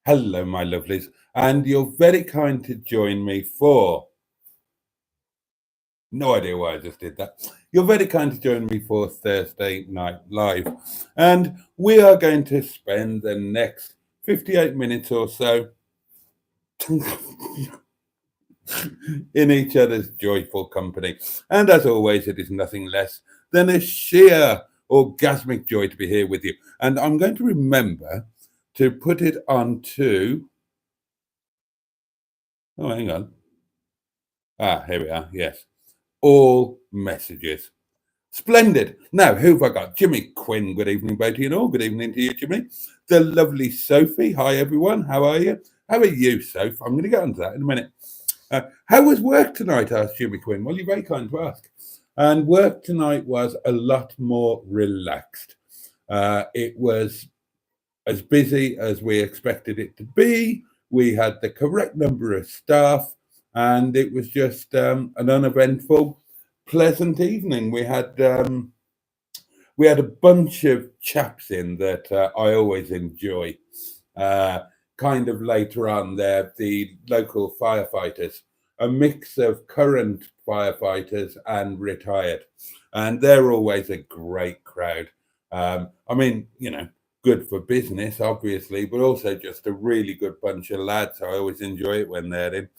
Hello, my lovelies, and you're very kind to join me for no idea why I just did that. You're very kind to join me for Thursday Night Live, and we are going to spend the next 58 minutes or so in each other's joyful company. And as always, it is nothing less than a sheer orgasmic joy to be here with you. And I'm going to remember to put it onto. Oh, hang on. Here we are. Yes. All messages. Splendid. Now, who have I got? Jimmy Quinn. Good evening, Boaty and all. Good evening to you, Jimmy. The lovely Sophie. Hi, everyone. How are you? How are you, Soph? I'm going to get onto that in a minute. How was work tonight? Asked Jimmy Quinn. Well, you're very kind to ask. And work tonight was a lot more relaxed. It was as busy as we expected it to be. We had the correct number of staff, and it was just an uneventful, pleasant evening. We had a bunch of chaps in that I always enjoy. Kind of later on, they're the local firefighters, a mix of current firefighters and retired, and they're always a great crowd. I mean, good for business, obviously, but also just a really good bunch of lads. I always enjoy it when they're in.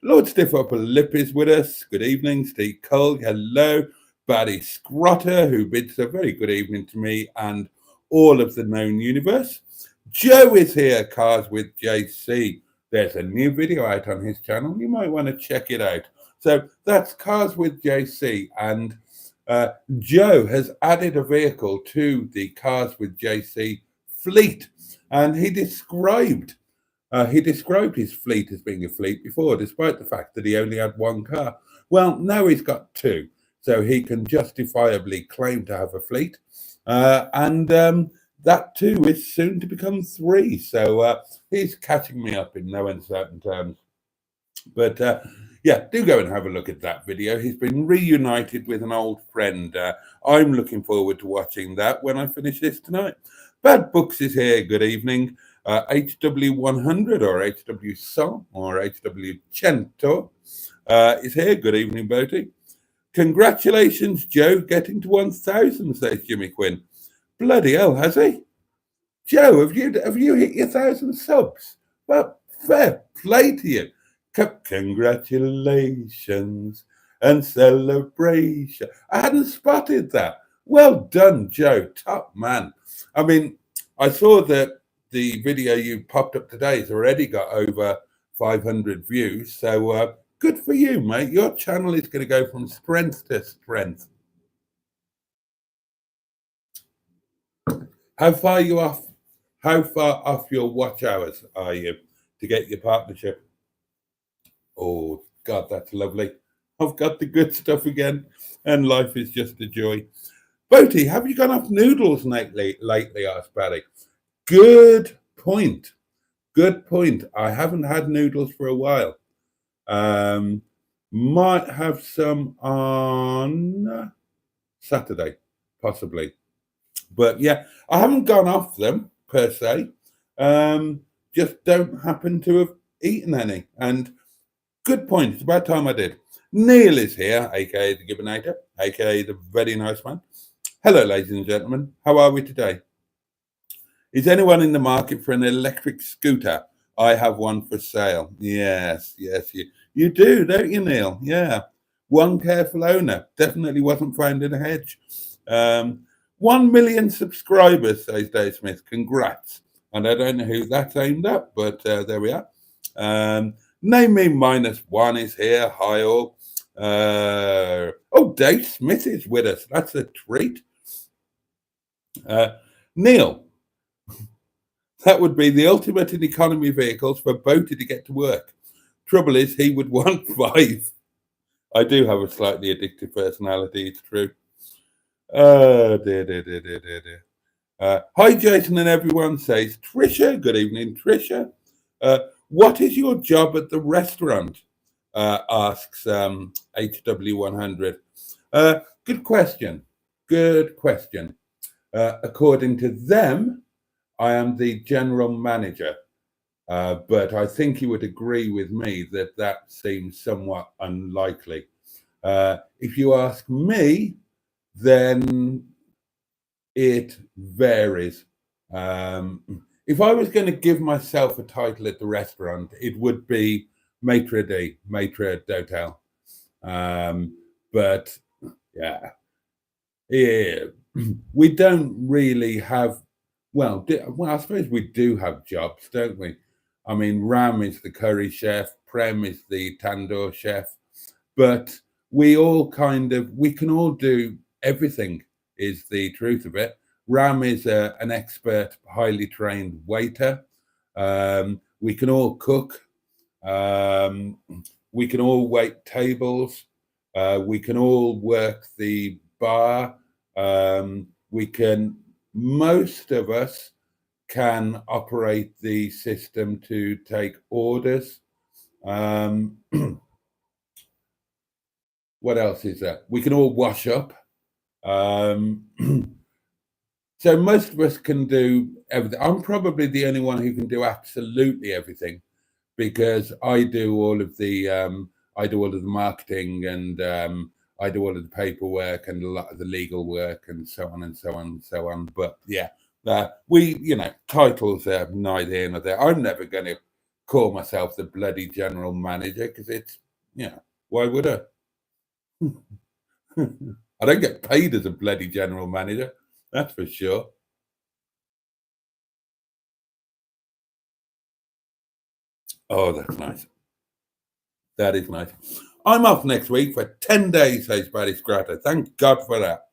Lord Stiff Upper Lip is with us. Good evening. Steve Cole, hello. Barry Scrotter, who bids a very good evening to me and all of the known universe. Joe is here, Cars with JC. There's a new video out on his channel. You might want to check it out. So that's Cars with JC, and Joe has added a vehicle to the Cars with JC fleet, and he described his fleet as being a fleet before, despite the fact that he only had one car. Well, now he's got two, so he can justifiably claim to have a fleet, and that too is soon to become three. So he's catching me up in no uncertain terms. But yeah, do go and have a look at that video. He's been reunited with an old friend. I'm looking forward to watching that when I finish this tonight. Bad Books is here. Good evening. HW100 or HW Song or HW Cento is here. Good evening, Boaty. Congratulations, Joe, getting to 1,000, says Jimmy Quinn. Bloody hell, has he? Joe, have you hit your 1,000 subs? Well, fair play to you. Congratulations and celebration. I hadn't spotted that. Well done, Joe. Top man. I mean, I saw that the video you popped up today has already got over 500 views. So good for you, mate. Your channel is going to go from strength to strength. How far off your watch hours are you to get your partnership? Oh, God, that's lovely. I've got the good stuff again, and life is just a joy. Boaty, have you gone off noodles lately? Asked Barry. Good point. Good point. I haven't had noodles for a while. Might have some on Saturday, possibly. But yeah, I haven't gone off them per se. Just don't happen to have eaten any. And good point. It's about time I did. Neil is here, aka the Gibbinator, aka the very nice man. Hello, ladies and gentlemen. How are we today? Is anyone in the market for an electric scooter? I have one for sale. Yes, you do, don't you, Neil? Yeah. One careful owner. Definitely wasn't found in a hedge. 1 million subscribers, says Dave Smith. Congrats. and I don't know who that's aimed at, but there we are. Name Me -1 is here. Hi all. Oh, Dave Smith is with us. That's a treat. Neil, that would be the ultimate in economy vehicles for Boaty to get to work. Trouble is, he would want 5. I do have a slightly addictive personality, it's true. Dear. Hi, Jason and everyone, says Trisha. Good evening, Trisha. What is your job at the restaurant? Asks HW100. Good question. Good question. According to them, I am the general manager. But I think you would agree with me that that seems somewhat unlikely. If you ask me, then it varies. If I was going to give myself a title at the restaurant, it would be maitre d'hotel. But yeah, we don't really have. Well, I suppose we do have jobs, don't we? I mean, Ram is the curry chef, Prem is the tandoor chef, but we can all do everything, is the truth of it. Ram is an expert, highly trained waiter. We can all cook. We can all wait tables. We can all work the bar. Most of us can operate the system to take orders. What else is there? We can all wash up. So most of us can do everything. I'm probably the only one who can do absolutely everything, because I do all of the marketing, and I do all of the paperwork and a lot of the legal work, and so on and so on and so on. But yeah, titles are neither here nor there. I'm never going to call myself the bloody general manager, because it's, why would I? I don't get paid as a bloody general manager, that's for sure. Oh, that's nice. That is nice. I'm off next week for 10 days, says Barry Scratter. Thank God for that.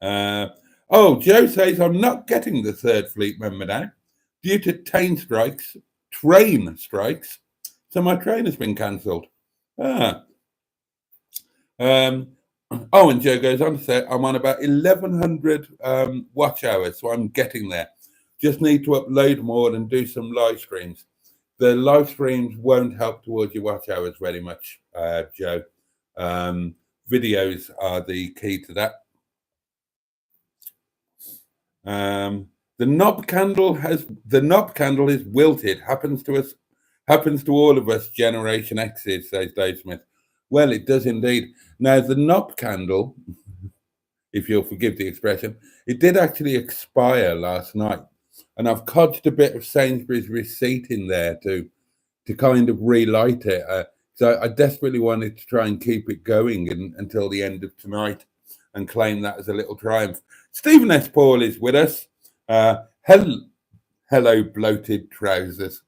Joe says, I'm not getting the Third Fleet member now due to train strikes. So my train has been cancelled. And Joe goes on to say, I'm on about 1,100 watch hours, so I'm getting there. Just need to upload more and do some live streams. The live streams won't help towards your watch hours very much, Joe. Videos are the key to that. The knob candle is wilted. Happens to all of us Generation X's, says Dave Smith. Well, it does indeed. Now, the knob candle, if you'll forgive the expression, it did actually expire last night. And I've codged a bit of Sainsbury's receipt in there to kind of relight it. So I desperately wanted to try and keep it going until the end of tonight and claim that as a little triumph. Stephen S. Paul is with us. Hello, bloated trousers.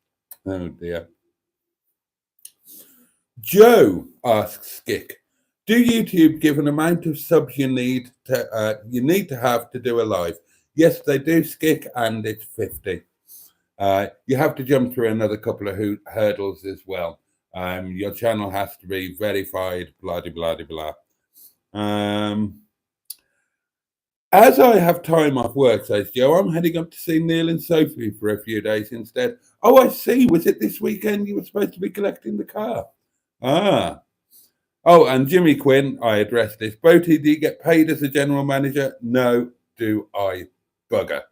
Oh, dear. Joe asks Skick, do YouTube give an amount of subs you need to have to do a live? Yes, they do, Skick, and it's 50. You have to jump through another couple of hurdles as well. Your channel has to be verified, blah, blah, blah, blah. As I have time off work, says Joe, I'm heading up to see Neil and Sophie for a few days instead. Oh, I see. Was it this weekend you were supposed to be collecting the car? Ah. Oh, and Jimmy Quinn, I addressed this. Boaty, do you get paid as a general manager? No, do I, bugger.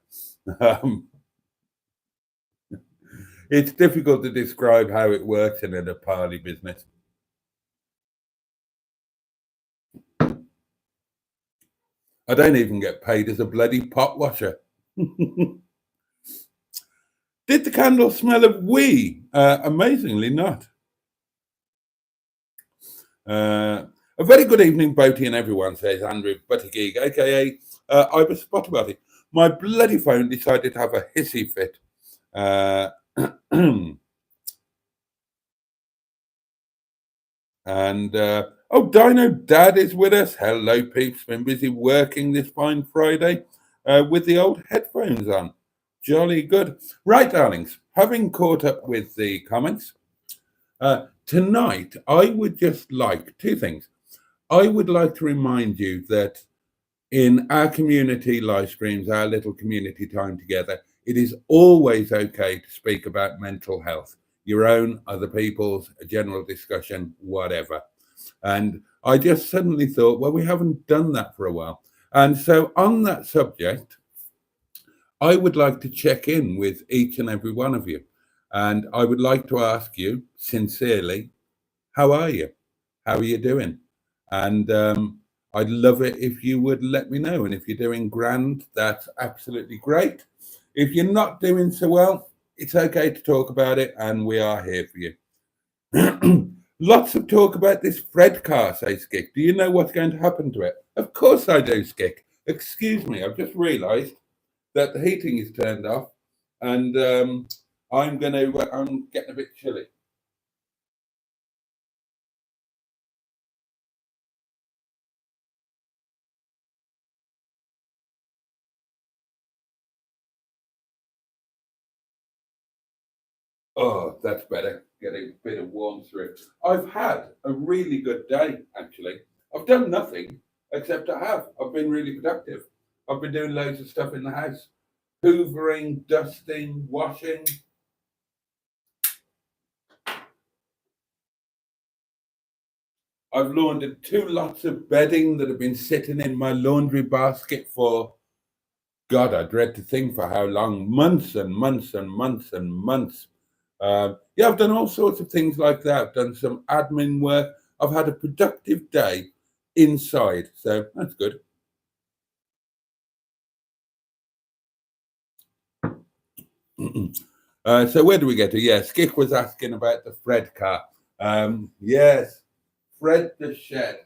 It's difficult to describe how it works in a Nepali business. I don't even get paid as a bloody pot washer. Did the candle smell of wee? Amazingly not. A very good evening, Boaty and everyone, says Andrew Buttigieg, aka I was Spotty. My bloody phone decided to have a hissy fit. Uh, and Dino Dad is with us. Hello, peeps. Been busy working this fine Friday with the old headphones on. Jolly good. Right, darlings. Having caught up with the comments, tonight I would just like two things. I would like to remind you that in our community live streams, our little community time together, it is always okay to speak about mental health, your own, other people's, a general discussion, whatever. And I just suddenly thought, well, we haven't done that for a while. And so on that subject, I would like to check in with each and every one of you. And I would like to ask you sincerely, how are you? How are you doing? And I'd love it if you would let me know. And if you're doing grand, that's absolutely great. If you're not doing so well, it's okay to talk about it, and we are here for you. Lots of talk about this Fred car, says Skick. Do you know what's going to happen to it? Of course I do, Skick. Excuse me, I've just realised that the heating is turned off, and I'm getting a bit chilly. Oh, that's better. Getting a bit of warmth through. I've had a really good day, actually. I've done nothing except I have. I've been really productive. I've been doing loads of stuff in the house, hoovering, dusting, washing. I've laundered 2 lots of bedding that have been sitting in my laundry basket for, God, I dread to think for how long, months and months and months and months. Yeah, I've done all sorts of things like that. I've done some admin work. I've had a productive day inside, so that's good. So where do we get to? Yeah, Skick was asking about the Fred car. Yes, Fred the Shed,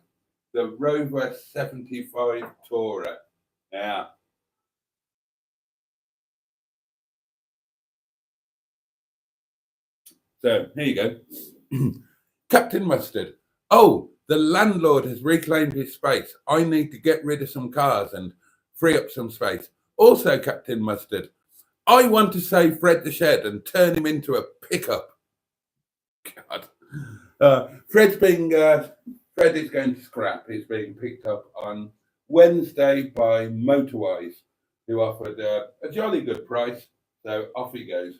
the Rover 75 Tourer. Yeah. So here you go. Captain Mustard. Oh, the landlord has reclaimed his space. I need to get rid of some cars and free up some space. Also, Captain Mustard, I want to save Fred the Shed and turn him into a pickup. God. Fred is going to scrap. He's being picked up on Wednesday by Motorwise, who offered a jolly good price. So off he goes.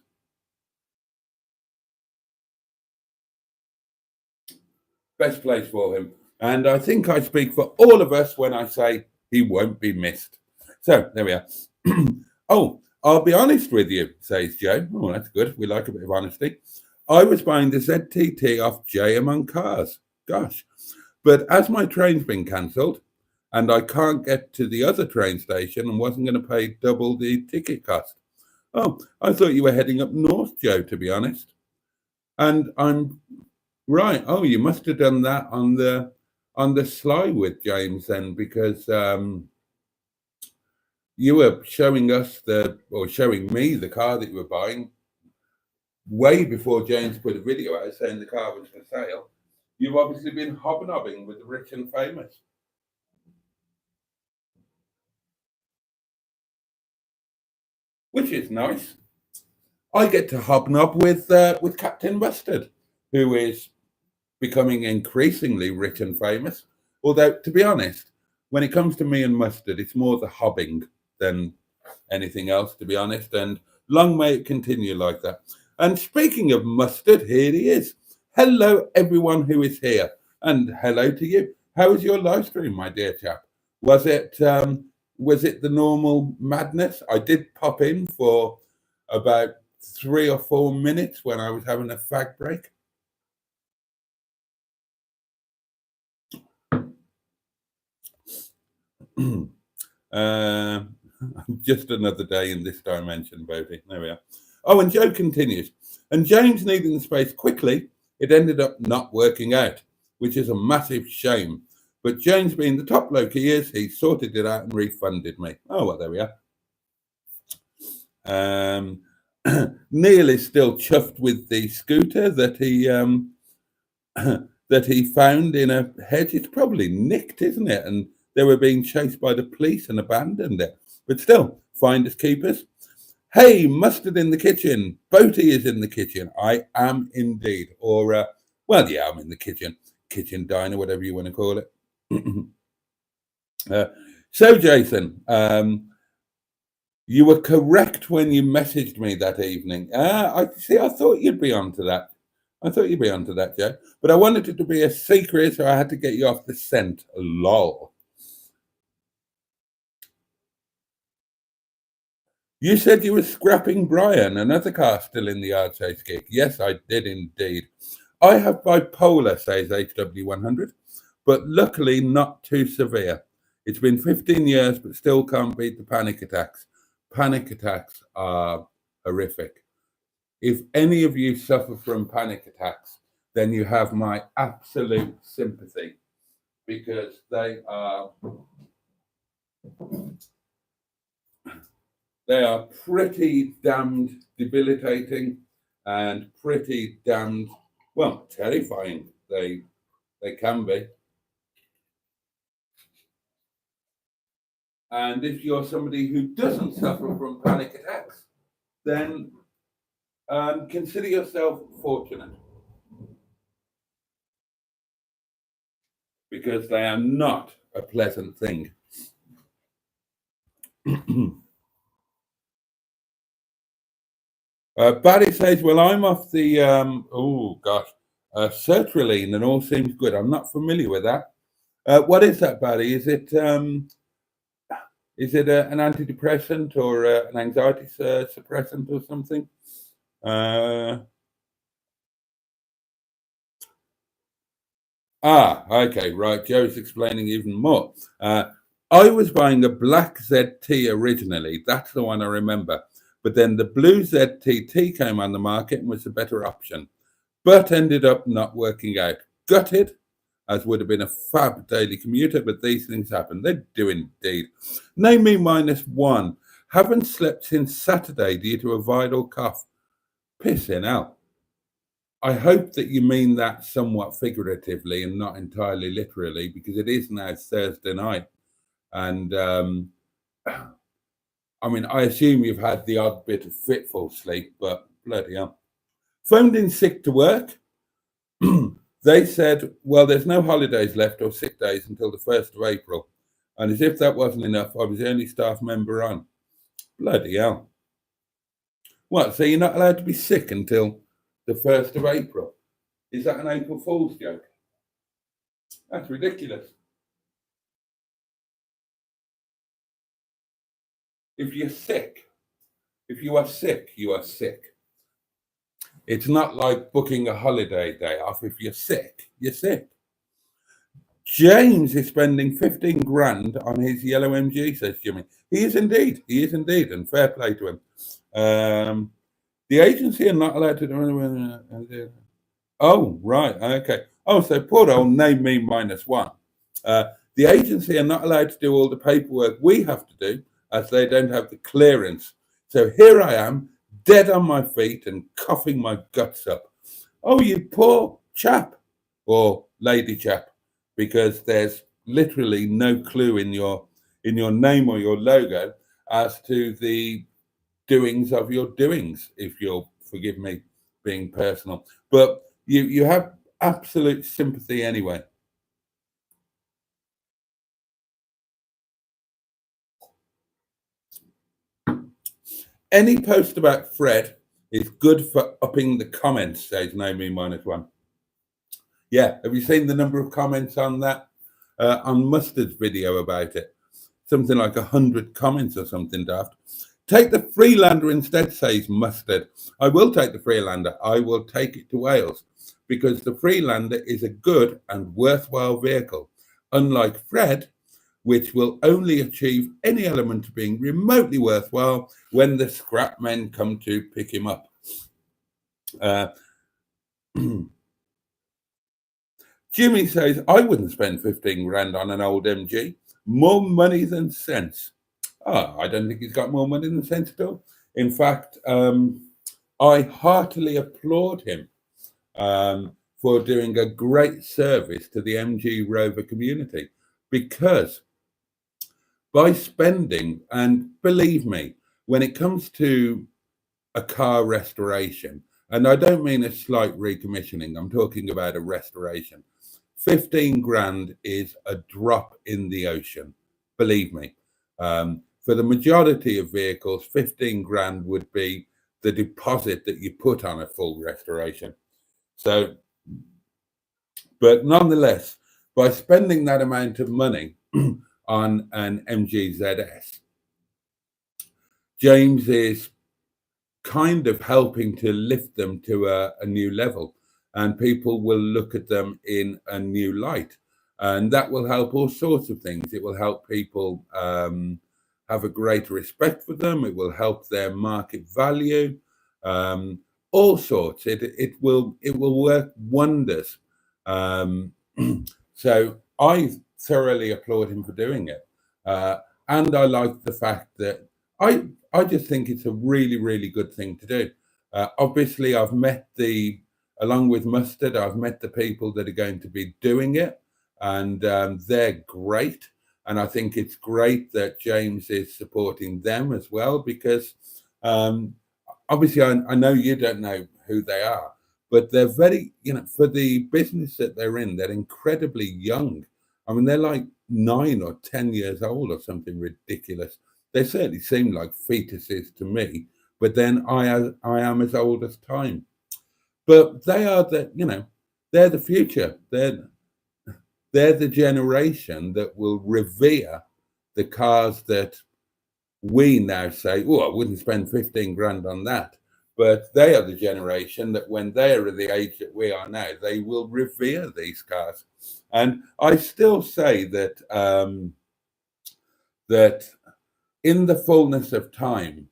Best place for him. And I think I speak for all of us when I say he won't be missed. So there we are. Oh, I'll be honest with you, says Joe. Oh, that's good. We like a bit of honesty. I was buying the ZTT off Jay Among Cars. Gosh. But as my train's been cancelled and I can't get to the other train station and wasn't going to pay double the ticket cost. Oh, I thought you were heading up north, Joe, to be honest. And I'm right. Oh, you must have done that on the sly with James then, because you were showing showing me the car that you were buying way before James put a video out saying the car was for sale. You've obviously been hobnobbing with the rich and famous, which is nice. I get to hobnob with Captain Mustard, who is becoming increasingly rich and famous. Although, to be honest, when it comes to me and Mustard, it's more the hobbing than anything else, to be honest. And long may it continue like that. And speaking of Mustard, here he is. Hello, everyone who is here, and hello to you. How was your live stream, my dear chap? Was it the normal madness? I did pop in for about 3 or 4 minutes when I was having a fag break. Just another day in this dimension, Boaty. There we are. Oh, and Joe continues. And James needing the space quickly, it ended up not working out, which is a massive shame. But James being the top bloke he is, he sorted it out and refunded me. Oh, well, there we are. Um, Neil is still chuffed with the scooter that he that he found in a hedge. It's probably nicked, isn't it? And they were being chased by the police and abandoned it. But still, finders keepers. Hey, mustard in the kitchen. Boaty is in the kitchen. I am indeed. Or, well, yeah, I'm in the kitchen. Kitchen diner, whatever you want to call it. So, Jason, you were correct when you messaged me that evening. I see. I thought you'd be onto that. Joe. But I wanted it to be a secret, so I had to get you off the scent. Lol. You said you were scrapping Brian, another car still in the yard chase gig. Yes, I did indeed. I have bipolar, says HW100, but luckily not too severe. It's been 15 years, but still can't beat the panic attacks. Panic attacks are horrific. If any of you suffer from panic attacks, then you have my absolute sympathy, because they are pretty damned debilitating and pretty damned, well, terrifying. They can be. And if you're somebody who doesn't suffer from panic attacks, then consider yourself fortunate, because they are not a pleasant thing. Barry says, well, I'm off the, sertraline, and all seems good. I'm not familiar with that. What is that, Barry? Is it an antidepressant or an anxiety suppressant or something? Okay, right. Joe's explaining even more. I was buying a black ZT originally. That's the one I remember. But then the blue ZTT came on the market and was a better option, but ended up not working out. Gutted, as would have been a fab daily commuter, but these things happen. They do indeed. Name me -1. Haven't slept since Saturday due to a viral cough. Pissing out. I hope that you mean that somewhat figuratively and not entirely literally, because it is now Thursday night. And I mean, I assume you've had the odd bit of fitful sleep, but bloody hell. Phoned in sick to work. They said, well, there's no holidays left or sick days until the 1st of April. And as if that wasn't enough, I was the only staff member on. Bloody hell. What, so you're not allowed to be sick until the 1st of April? Is that an April Fool's joke? That's ridiculous. If you're sick, if you are sick, you are sick. It's not like booking a holiday day off. If you're sick, you're sick. James is spending 15 grand on his yellow MG, says Jimmy. He is indeed, and fair play to him. The agency are not allowed to. Oh, right, okay. Oh, so poor old name me -1. The agency are not allowed to do all the paperwork we have to do, as they don't have the clearance. So here I am, dead on my feet and coughing my guts up. Oh, you poor chap, or lady chap, because there's literally no clue in your name or your logo as to the doings of your doings, if you'll forgive me being personal. But you have absolute sympathy anyway. Any post about Fred is good for upping the comments, says Naomi -1. Yeah, have you seen the number of comments on that? On Mustard's video about it? Something like 100 comments or something daft. Take the Freelander instead, says Mustard. I will take the Freelander. I will take it to Wales, because the Freelander is a good and worthwhile vehicle, unlike Fred, which will only achieve any element of being remotely worthwhile when the scrap men come to pick him up. Jimmy says, I wouldn't spend 15 grand on an old MG. More money than sense. I don't think he's got more money than sense at all. In fact, I heartily applaud him for doing a great service to the MG Rover community, because by spending, and believe me, when it comes to a car restoration, and I don't mean a slight recommissioning, I'm talking about a restoration. 15 grand is a drop in the ocean, believe me. For the majority of vehicles, 15 grand would be the deposit that you put on a full restoration. So, but nonetheless, by spending that amount of money on an MGZS, James is kind of helping to lift them to a new level, and people will look at them in a new light, and that will help all sorts of things. It will help people have a greater respect for them. It will help their market value, um, all sorts. It will work wonders. um, so I thoroughly applaud him for doing it, uh, and I like the fact that I just think it's a really, really good thing to do. Obviously, along with Mustard, I've met the people that are going to be doing it, and they're great. And I think it's great that James is supporting them as well, because um, obviously I know you don't know who they are, but they're very, for the business that they're in, they're incredibly young. I mean, they're like 9 or 10 years old or something ridiculous. They certainly seem like fetuses to me, but then I am as old as time. But they are they're the future. They're the generation that will revere the cars that we now say, oh, I wouldn't spend 15 grand on that. But they are the generation that when they are at the age that we are now, they will revere these cars. And I still say that in the fullness of time,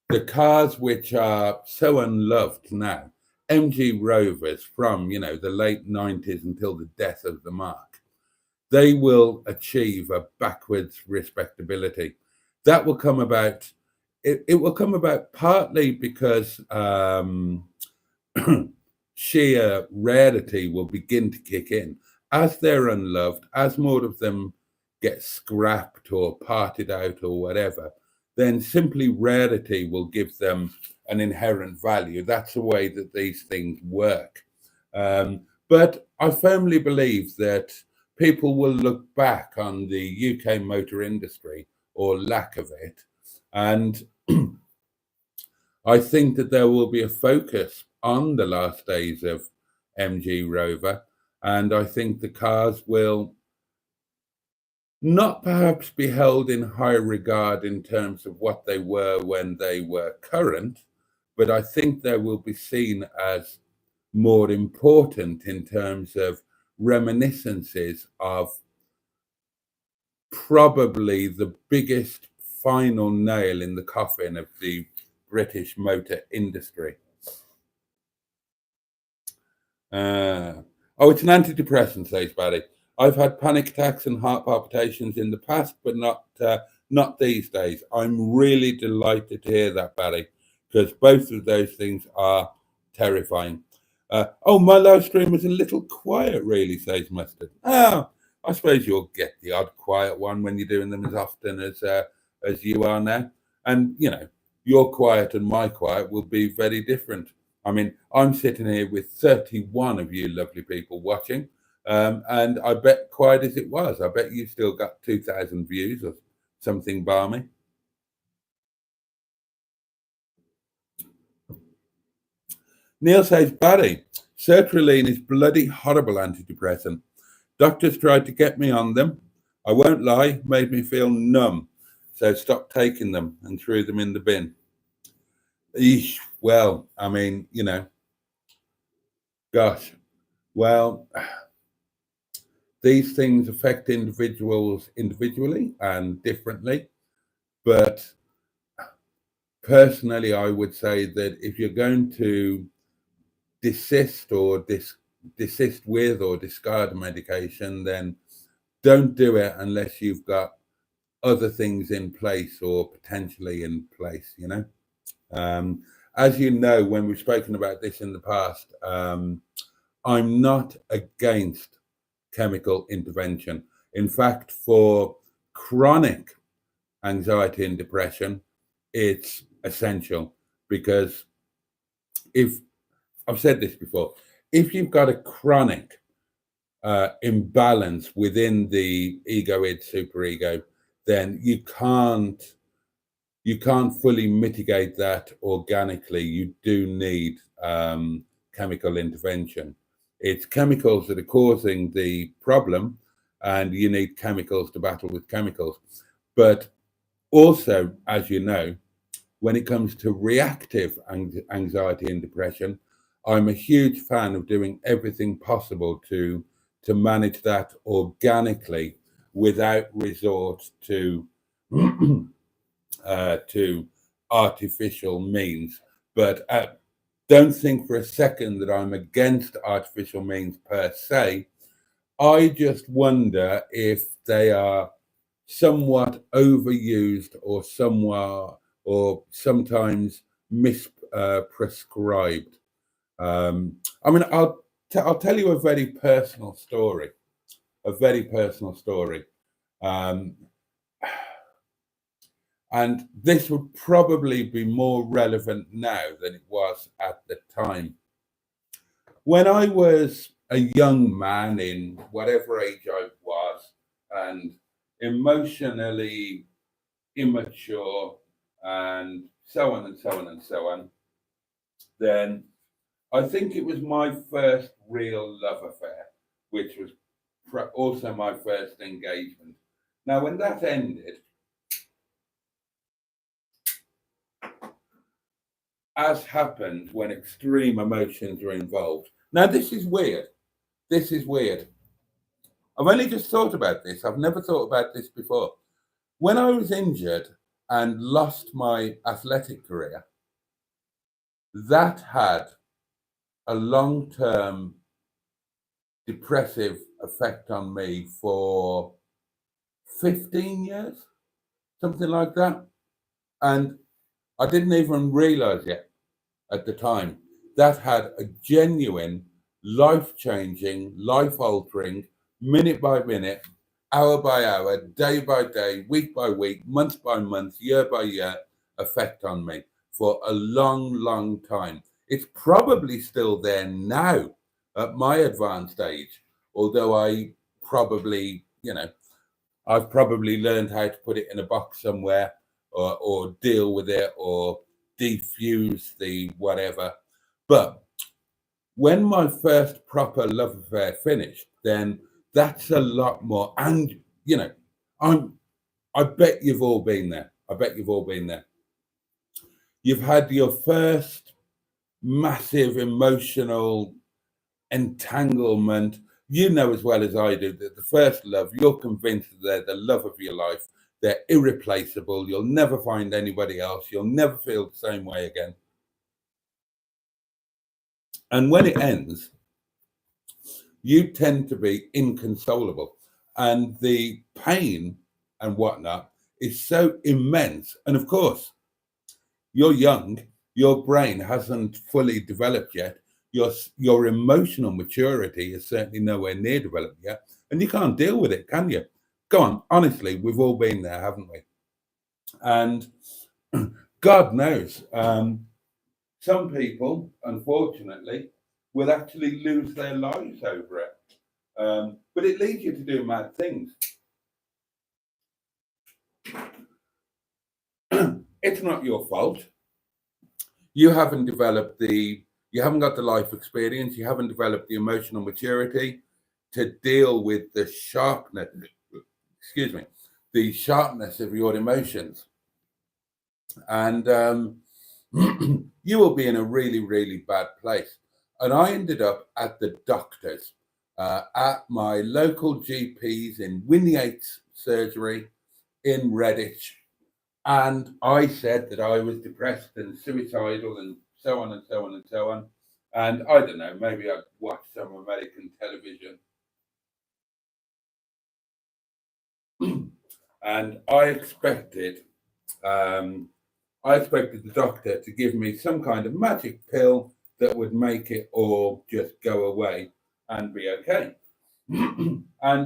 the cars which are so unloved now, MG Rovers from, the late 90s until the death of the mark, they will achieve a backwards respectability. That will come about, it will come about partly because sheer rarity will begin to kick in. As they're unloved, as more of them get scrapped or parted out or whatever, then simply rarity will give them an inherent value. That's the way that these things work. But I firmly believe that people will look back on the UK motor industry, or lack of it, and I think that there will be a focus on the last days of MG Rover, and I think the cars will not perhaps be held in high regard in terms of what they were when they were current, but I think they will be seen as more important in terms of reminiscences of probably the biggest final nail in the coffin of the British motor industry. Oh, it's an antidepressant, says Barry. I've had panic attacks and heart palpitations in the past, but not these days. I'm really delighted to hear that, Barry, because both of those things are terrifying. Oh, my live stream was a little quiet, really, says Mustard. Oh, I suppose you'll get the odd quiet one when you're doing them as often as you are now. And, your quiet and my quiet will be very different. I mean, I'm sitting here with 31 of you lovely people watching, and I bet, quiet as it was, I bet you still got 2,000 views or something balmy. Neil says, Barry, sertraline is bloody horrible antidepressant. Doctors tried to get me on them. I won't lie, made me feel numb. So stopped taking them and threw them in the bin. Eesh, well, I mean, gosh, well, these things affect individuals individually and differently. But personally, I would say that if you're going to desist with or discard medication, then don't do it unless you've got other things in place or potentially in place. As you know, when we've spoken about this in the past, I'm not against chemical intervention. In fact, for chronic anxiety and depression, it's essential, because if I've said this before, if you've got a chronic imbalance within the ego, id, superego, then you can't fully mitigate that organically. You do need chemical intervention. It's chemicals that are causing the problem, and you need chemicals to battle with chemicals. But also, as you know, when it comes to reactive anxiety and depression, I'm a huge fan of doing everything possible to manage that organically without resort to to artificial means. But don't think for a second that I'm against artificial means per se. I just wonder if they are somewhat overused or sometimes misprescribed. I mean, I'll tell you a very personal story. A very personal story. Um, And this would probably be more relevant now than it was at the time. When I was a young man, in whatever age I was, and emotionally immature, and so on and so on and so on, then I think it was my first real love affair, which was also my first engagement. Now, when that ended, as happened when extreme emotions are involved. Now, this is weird. This is weird. I've only just thought about this. I've never thought about this before. When I was injured and lost my athletic career, that had a long term depressive effect on me for 15 years, something like that. And I didn't even realize it at the time. That had a genuine, life changing, life altering, minute by minute, hour by hour, day by day, week by week, month by month, year by year effect on me for a long, long time. It's probably still there now at my advanced age, although I've probably learned how to put it in a box somewhere, or deal with it, or defuse the whatever. But when my first proper love affair finished, then that's a lot more. And I'm I bet you've all been there. I bet you've all been there. You've had your first massive emotional entanglement. You know as well as I do that the first love, you're convinced that they're the love of your life. They're irreplaceable. You'll never find anybody else. You'll never feel the same way again. And when it ends, you tend to be inconsolable. And the pain and whatnot is so immense. And of course, you're young, your brain hasn't fully developed yet. Your emotional maturity is certainly nowhere near developed yet. And you can't deal with it, can you? Go on, honestly, we've all been there, haven't we? And God knows, some people, unfortunately, will actually lose their lives over it. But it leads you to do mad things. It's not your fault. You haven't you haven't got the life experience, you haven't developed the emotional maturity to deal with the sharpness, excuse me, the sharpness of your emotions. And you will be in a really, really bad place. And I ended up at the doctor's, at my local GP's in Winnie Yates Surgery in Redditch. And I said that I was depressed and suicidal and so on and so on and so on. And I don't know, maybe I'd watched some American television. And I expected, I expected the doctor to give me some kind of magic pill that would make it all just go away and be okay. And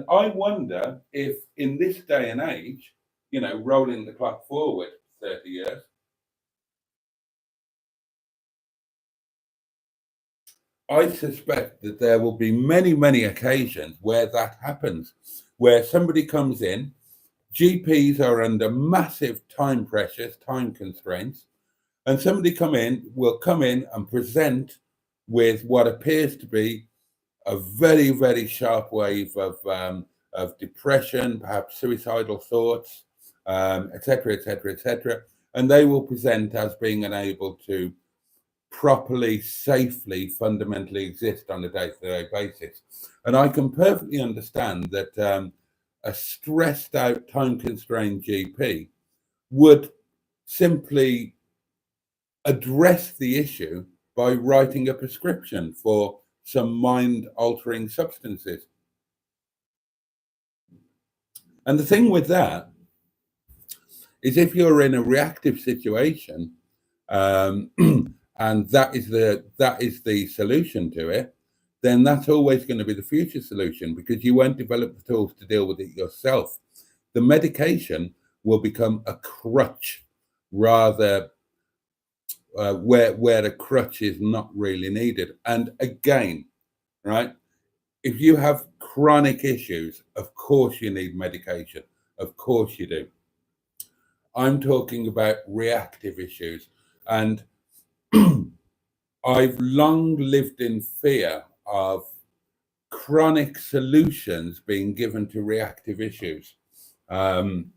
I wonder if in this day and age, rolling the clock forward 30 years, I suspect that there will be many, many occasions where that happens, where somebody comes in. GPs are under massive time pressures, time constraints, and somebody will come in and present with what appears to be a very, very sharp wave of depression, perhaps suicidal thoughts, etc., etc., etc. And they will present as being unable to properly, safely, fundamentally exist on a day-to-day basis. And I can perfectly understand that a stressed out, time-constrained GP would simply address the issue by writing a prescription for some mind-altering substances. And the thing with that is if you're in a reactive situation, and that is the solution to it, then that's always going to be the future solution, because you won't develop the tools to deal with it yourself. The medication will become a crutch, rather where the crutch is not really needed. And again, right, if you have chronic issues, of course you need medication. Of course you do. I'm talking about reactive issues. And I've long lived in fear of chronic solutions being given to reactive issues. And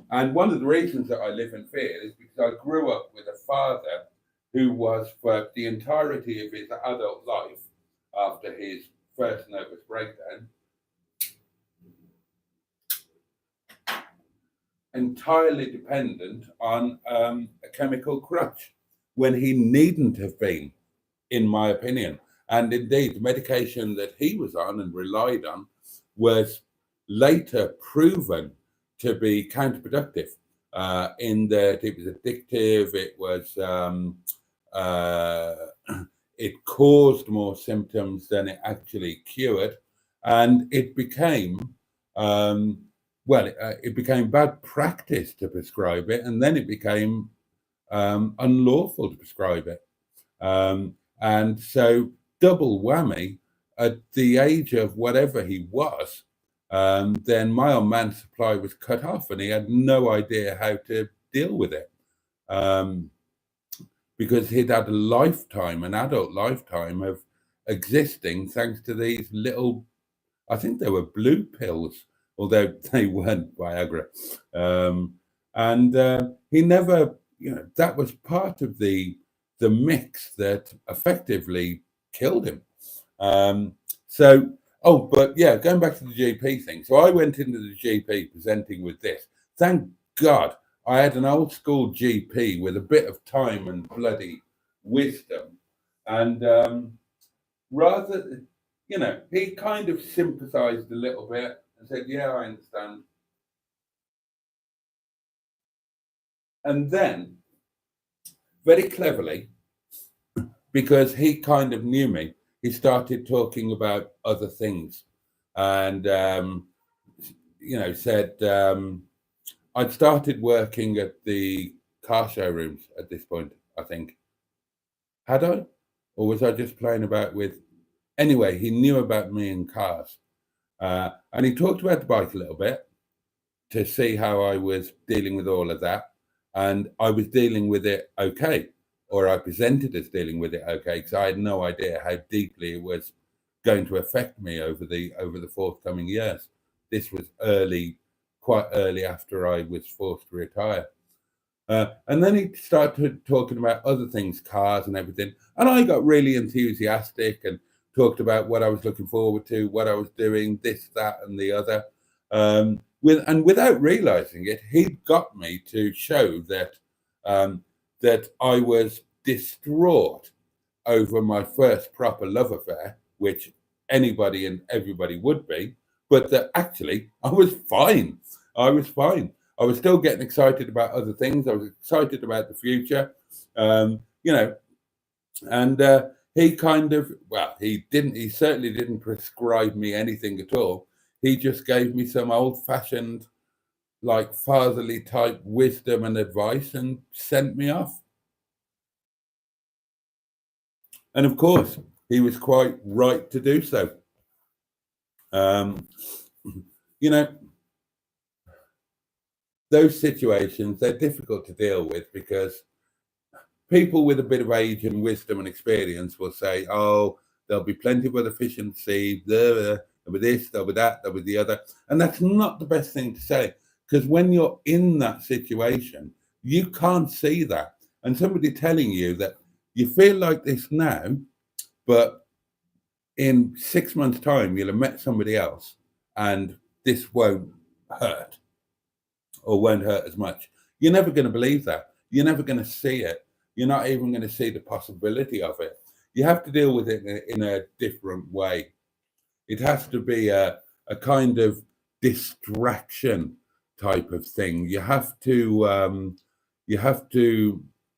one of the reasons that I live in fear is because I grew up with a father who was, for the entirety of his adult life, after his first nervous breakdown, entirely dependent on a chemical crutch when he needn't have been, in my opinion. And indeed, the medication that he was on and relied on was later proven to be counterproductive, in that it was addictive, it caused more symptoms than it actually cured, and it became it became bad practice to prescribe it, and then it became unlawful to prescribe it. And so, double whammy, at the age of whatever he was, then my old man's supply was cut off, and he had no idea how to deal with it. Because he'd had an adult lifetime of existing thanks to these little, I think they were blue pills, although they weren't Viagra. And he never, that was part of the mix that effectively killed him. But yeah, going back to the GP thing. So I went into the GP presenting with this. Thank God I had an old school GP with a bit of time and bloody wisdom. And he kind of sympathized a little bit and said, yeah, I understand. And then, very cleverly, because he kind of knew me, he started talking about other things. And, said, I'd started working at the car showrooms at this point, I think. Had I? Or was I just playing about with... Anyway, he knew about me and cars. And he talked about the bike a little bit to see how I was dealing with all of that. And I was dealing with it okay, or I presented as dealing with it okay, because I had no idea how deeply it was going to affect me over the forthcoming years. This was quite early after I was forced to retire. And then he started talking about other things, cars and everything. And I got really enthusiastic and talked about what I was looking forward to, what I was doing, this, that, and the other. Without realizing it, he'd got me to show that that I was distraught over my first proper love affair, which anybody and everybody would be, but that actually I was fine. I was fine. I was still getting excited about other things. I was excited about the future, you know, and he kind of, well, he certainly didn't prescribe me anything at all. He just gave me some old fashioned, like fatherly type wisdom and advice and sent me off. And of course, he was quite right to do so. Um, you know, those situations, they're difficult to deal with because people with a bit of age and wisdom and experience will say, oh, there'll be plenty of other fish in the sea, there'll be this, there'll be that, there'll be the other. And that's not the best thing to say because when you're in that situation, you can't see that. And somebody telling you that you feel like this now, but in 6 months' time, you'll have met somebody else and this won't hurt or won't hurt as much. You're never going to believe that. You're never going to see it. You're not even going to see the possibility of it. You have to deal with it in a different way. It has to be a kind of distraction type of thing. You have to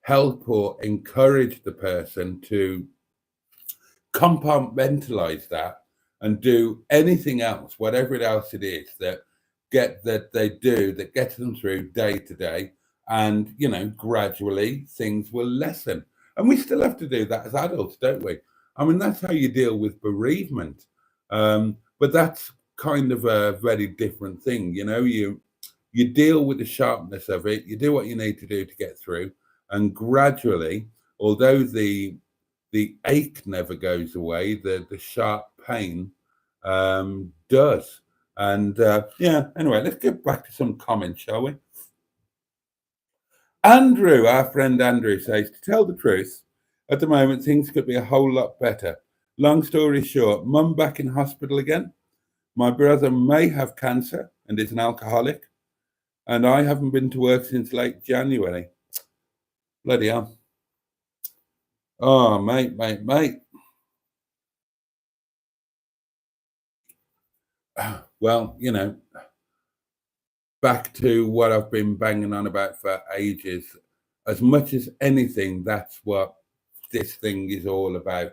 help or encourage the person to compartmentalize that and do anything else, whatever else it is that they do that gets them through day to day, and gradually things will lessen. And we still have to do that as adults, don't we? I mean, that's how you deal with bereavement, but that's kind of a very different thing. You deal with the sharpness of it. You do what you need to do to get through, and gradually, although the ache never goes away, the sharp pain does. And yeah, anyway, let's get back to some comments, shall we? Andrew, our friend Andrew, says, to tell the truth, at the moment things could be a whole lot better. Long story short, mum back in hospital again. My brother may have cancer and is an alcoholic, and I haven't been to work since late January. Bloody hell. Oh, mate. Well, back to what I've been banging on about for ages. As much as anything, that's what this thing is all about.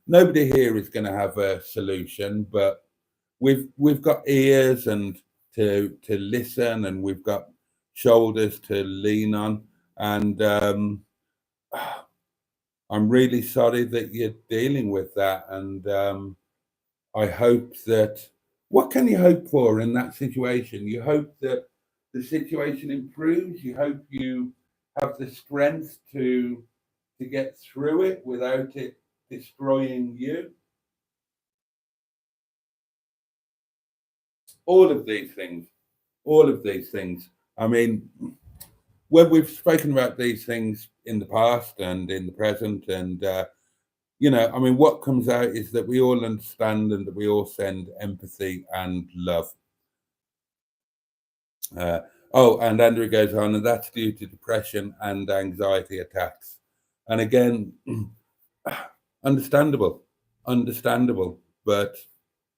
Nobody here is going to have a solution, but we've got ears and to listen, and we've got shoulders to lean on. And I'm really sorry that you're dealing with that. And I hope that, what can you hope for in that situation? You hope that the situation improves. You hope you have the strength to get through it without it destroying you. All of these things, all of these things. I mean, when we've spoken about these things in the past and in the present, and I mean, what comes out is that we all understand and that we all send empathy and love. Oh, and Andrew goes on, and that's due to depression and anxiety attacks. And again, understandable, but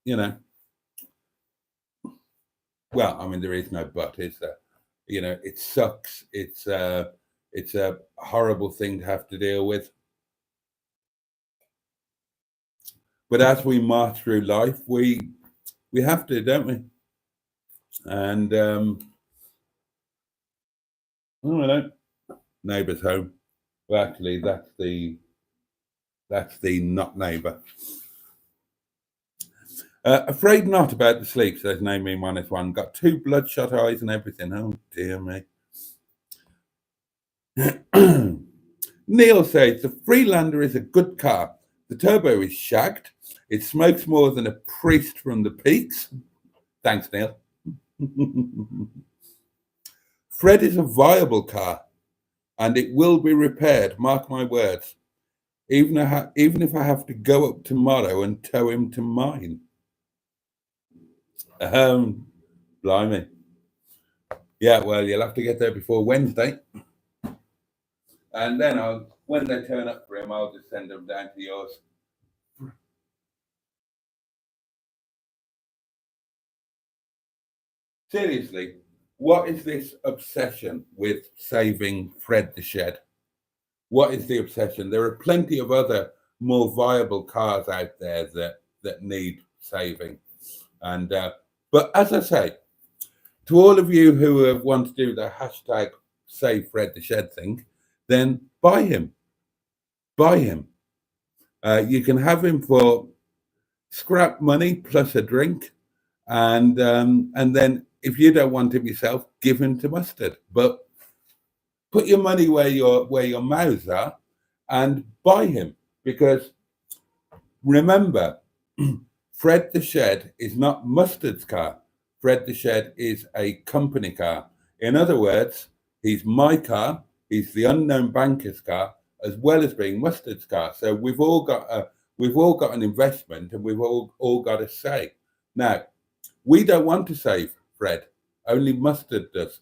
you know, well, I mean, there is no but, is there? It sucks. It's a horrible thing to have to deal with. But as we march through life, we have to, don't we? And I don't know, neighbour's home. Well, actually, that's the not neighbour. Afraid not about the sleep, says Name Me Minus One. Got 2 bloodshot eyes and everything. Oh dear me. Neil says the Freelander is a good car. The turbo is shagged. It smokes more than a priest from the peaks. Thanks, Neil. Fred is a viable car, and it will be repaired. Mark my words. Even if I have to go up tomorrow and tow him to mine. Blimey. Yeah, well, you'll have to get there before Wednesday. And then when they turn up for him, I'll just send them down to yours. Seriously, What is this obsession with saving Fred the Shed? What is the obsession? There are plenty of other more viable cars out there that need saving. And but as I say, to all of you who want to do the hashtag Save Fred the Shed thing, then buy him. Buy him. You can have him for scrap money plus a drink, and then if you don't want him yourself, give him to Mustard. But put your money where your mouths are, and buy him, because remember, Fred the Shed is not Mustard's car. Fred the Shed is a company car. In other words, he's my car, he's the unknown banker's car, as well as being Mustard's car. So we've all got an investment, and we've all got a say. Now, we don't want to save Fred, only Mustard does.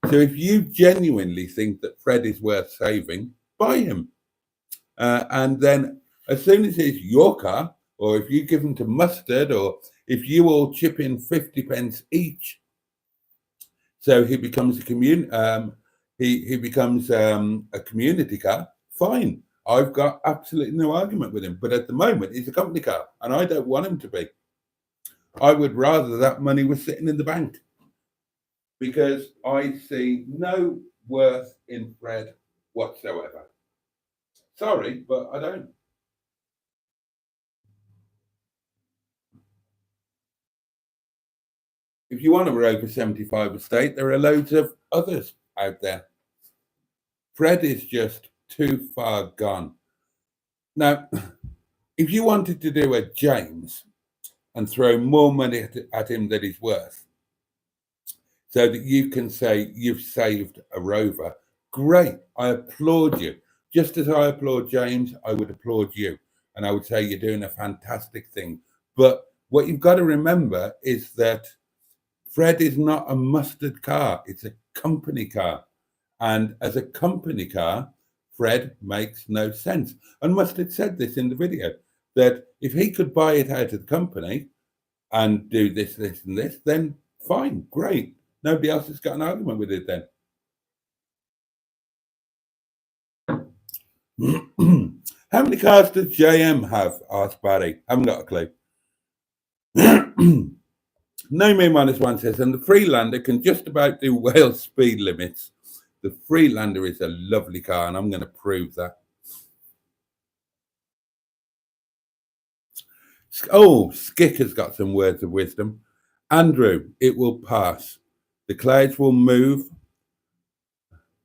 So if you genuinely think that Fred is worth saving, buy him. And then as soon as it's your car, or if you give him to Mustard, or if you all chip in 50 pence each, so he becomes a he becomes a community car, fine. I've got absolutely no argument with him. But at the moment, he's a company car, and I don't want him to be. I would rather that money was sitting in the bank, because I see no worth in Fred whatsoever. Sorry, but I don't. If you want a over 75 estate, there are loads of others out there. Fred is just too far gone. Now, if you wanted to do a James and throw more money at him than he's worth, so that you can say you've saved a Rover, great, I applaud you. Just as I applaud James, I would applaud you. And I would say you're doing a fantastic thing. But what you've got to remember is that Fred is not a Mustard car, it's a company car. And as a company car, Fred makes no sense. And Mustard said this in the video, that if he could buy it out of the company and do this, this, and this, then fine, great. Nobody else has got an argument with it then. How many cars does JM have? Asked Barry. Haven't got a clue. No Me Minus One says, and the Freelander can just about do Wales speed limits. The Freelander is a lovely car, and I'm going to prove that. Oh, Skick has got some words of wisdom. Andrew, it will pass. The clouds will move.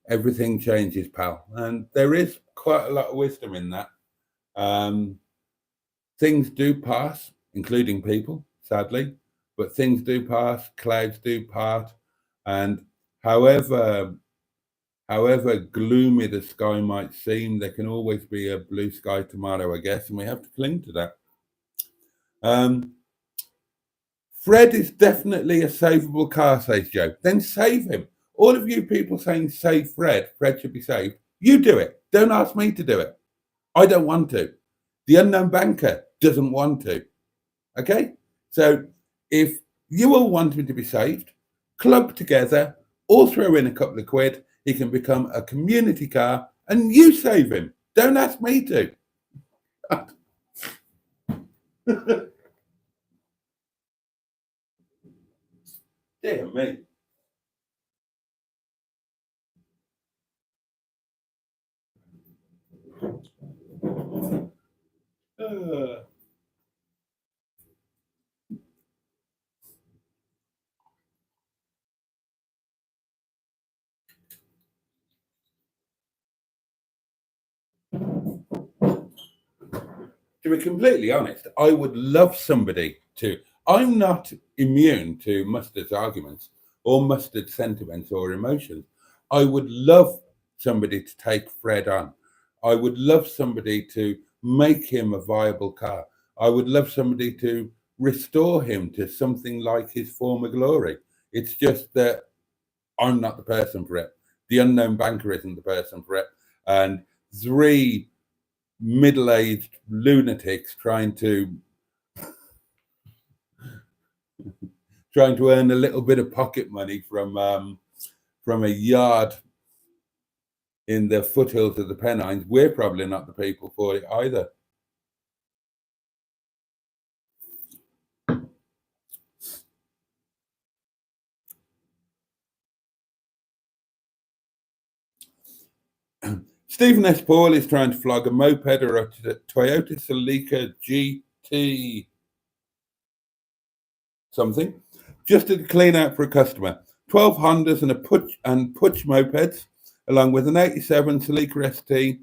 Everything changes, pal. And there is quite a lot of wisdom in that. Things do pass, including people, sadly, but things do pass, clouds do part, and however gloomy the sky might seem, there can always be a blue sky tomorrow, I guess, and we have to cling to that. Fred is definitely a savable car, says Joe. Then save him. All of you people saying save Fred should be saved, you do it. Don't ask me to do it. I don't want to. The unknown banker doesn't want to. Okay? So if you all want him to be saved, club together, all throw in a couple of quid, he can become a community car, and you save him. Don't ask me to. Dear me. To be completely honest, I would love somebody to. I'm not immune to Mustard's arguments or Mustard's sentiments or emotions. I would love somebody to take Fred on. I would love somebody to make him a viable car. I would love somebody to restore him to something like his former glory. It's just that I'm not the person for it. The unknown banker isn't the person for it. And three middle-aged lunatics trying to trying to earn a little bit of pocket money from a yard in the foothills of the Pennines, we're probably not the people for it either. Stephen S. Paul is trying to flog a moped or a Toyota Celica GT something just to clean out for a customer. 12 Hondas and Puch mopeds, along with an 87 Celica ST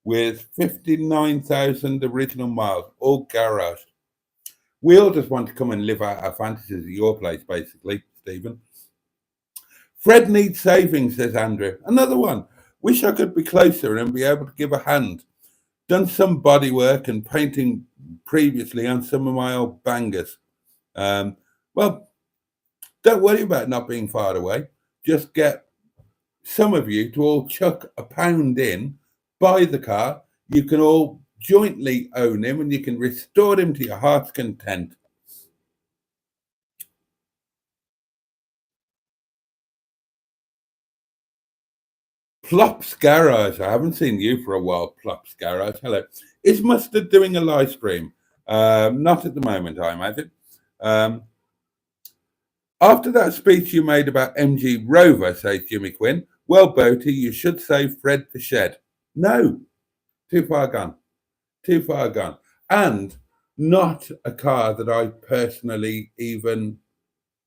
with 59,000 original miles, all garaged. We all just want to come and live out our fantasies at your place, basically, Stephen. Fred needs saving, says Andrew. Another one. Wish I could be closer and be able to give a hand. Done some body work and painting previously on some of my old bangers. Well, don't worry about not being far away. Just get some of you to all chuck £1 in, buy the car. You can all jointly own him and you can restore him to your heart's content. Plop's Garage. I haven't seen you for a while, Plop's Garage. Hello. Is Mustard doing a live stream? Not at the moment, I imagine. After that speech you made about MG Rover, says Jimmy Quinn, well, Boaty, you should save Fred the Shed. No, too far gone. Too far gone. And not a car that I personally even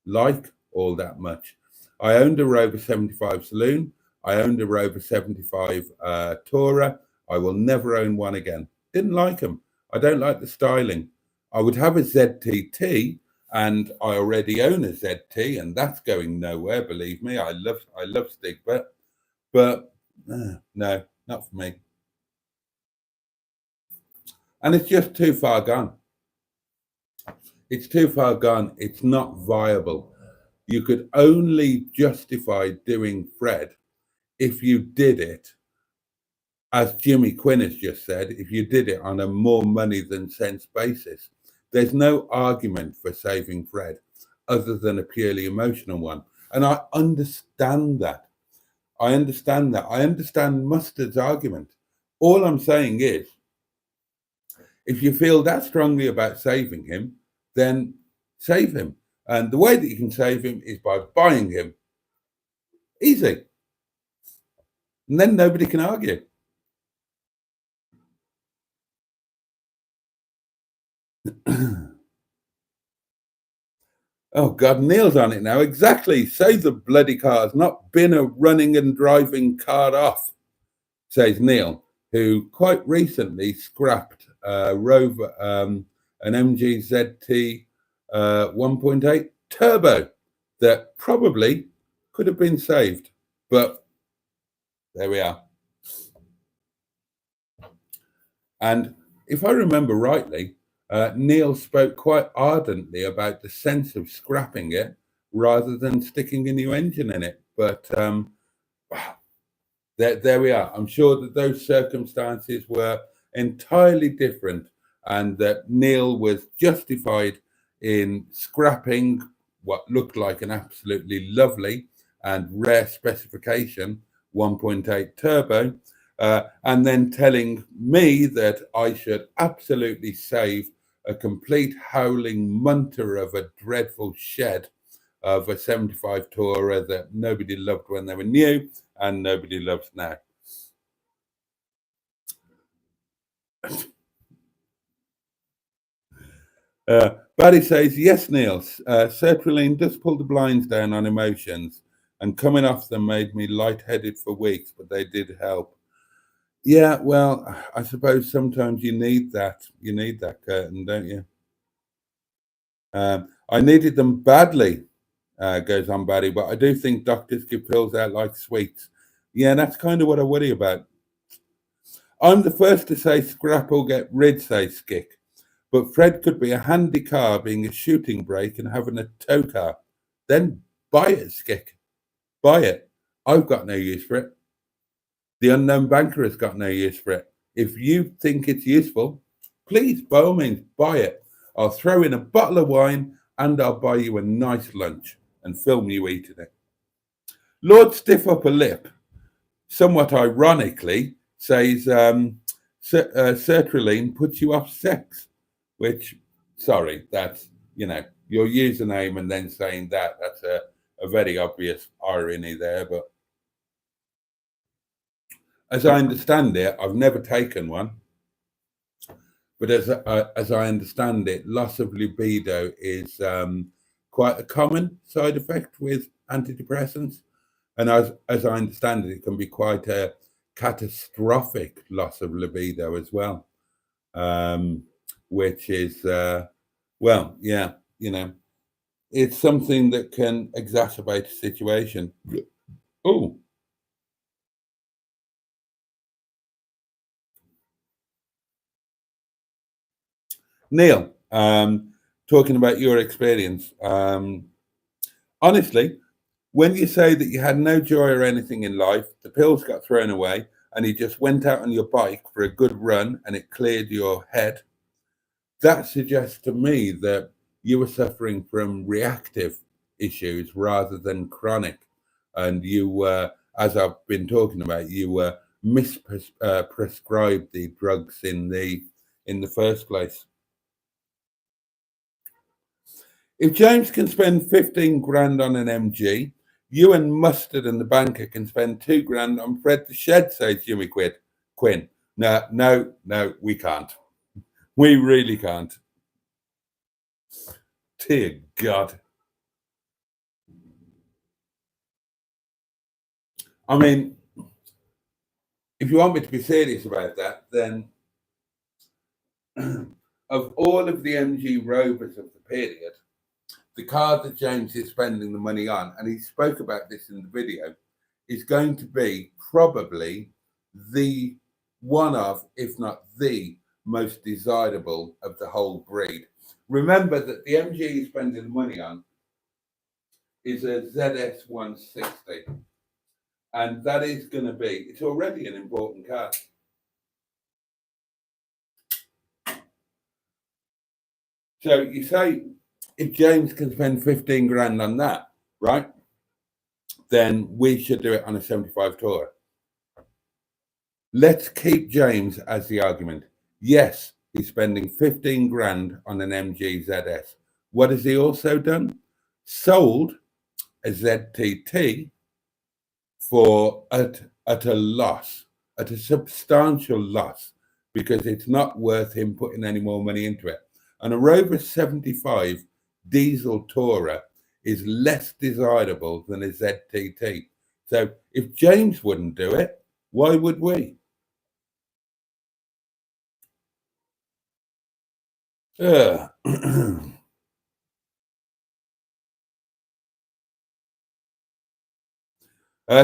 like all that much. I owned a Rover 75 Saloon. I owned a Rover 75 Tourer. I will never own one again. Didn't like them. I don't like the styling. I would have a ZTT, and I already own a ZT, and that's going nowhere. Believe me, I love Stigbert, but no, not for me. And it's just too far gone. It's too far gone. It's not viable. You could only justify doing Fred if you did it, as Jimmy Quinn has just said, if you did it on a more money than sense basis. There's no argument for saving Fred other than a purely emotional one. And I understand that. I understand Mustard's argument. All I'm saying is, if you feel that strongly about saving him, then save him. And the way that you can save him is by buying him. Easy. And then nobody can argue. Oh, God, Neil's on it now. Exactly. Save the bloody cars, not bin a running and driving car off, says Neil, who quite recently scrapped Rover, an MG ZT 1.8 turbo that probably could have been saved. But there we are. And if I remember rightly, Neil spoke quite ardently about the sense of scrapping it rather than sticking a new engine in it. But there we are. I'm sure that those circumstances were entirely different and that Neil was justified in scrapping what looked like an absolutely lovely and rare specification 1.8 turbo, and then telling me that I should absolutely save a complete howling munter of a dreadful shed of a 75 Tourer that nobody loved when they were new and nobody loves now. Barry says, yes, Neil, sertraline does pull the blinds down on emotions, and coming off them made me lightheaded for weeks, but they did help. Yeah, well, I suppose sometimes you need that curtain, don't you? I needed them badly, goes on Barry, but I do think doctors give pills out like sweets. Yeah, that's kind of what I worry about. I'm the first to say scrap or get rid, says Skick. But Fred could be a handy car being a shooting brake and having a tow car. Then buy it, Skick. Buy it. I've got no use for it. The unknown banker has got no use for it. If you think it's useful, please, by all means, buy it. I'll throw in a bottle of wine. and I'll buy you a nice lunch and film you eating it. Lord Stiff Upper Lip, somewhat ironically, says sertraline puts you off sex, which, sorry, that's, your username and then saying that's a very obvious irony there. But as I understand it, I've never taken one. But as I understand it, loss of libido is quite a common side effect with antidepressants. And as I understand it, it can be quite a catastrophic loss of libido as well, which is, well, yeah, it's something that can exacerbate a situation. Oh, Neil, talking about your experience. Honestly, when you say that you had no joy or anything in life, the pills got thrown away, and you just went out on your bike for a good run and it cleared your head, that suggests to me that you were suffering from reactive issues rather than chronic. And you were, as I've been talking about, you were misprescribed the drugs in the first place. If James can spend 15 grand on an MG, you and Mustard and the banker can spend 2 grand on Fred the Shed, says Jimmy Quinn. No, we can't. We really can't. Dear God. I mean, if you want me to be serious about that, then of all of the MG Rovers of the period, the car that James is spending the money on, and he spoke about this in the video, is going to be probably the one of, if not the most desirable of the whole breed. Remember that the MG he's spending the money on is a ZS 160, and that is going to be, it's already an important car. So you say, if James can spend 15 grand on that, right, then we should do it on a 75 Tourer. Let's keep James as the argument. Yes, he's spending 15 grand on an MG ZS. What has he also done? Sold a ZTT at a loss, at a substantial loss, because it's not worth him putting any more money into it. And a Rover 75 diesel Tourer is less desirable than a ZTT. So if James wouldn't do it, why would we?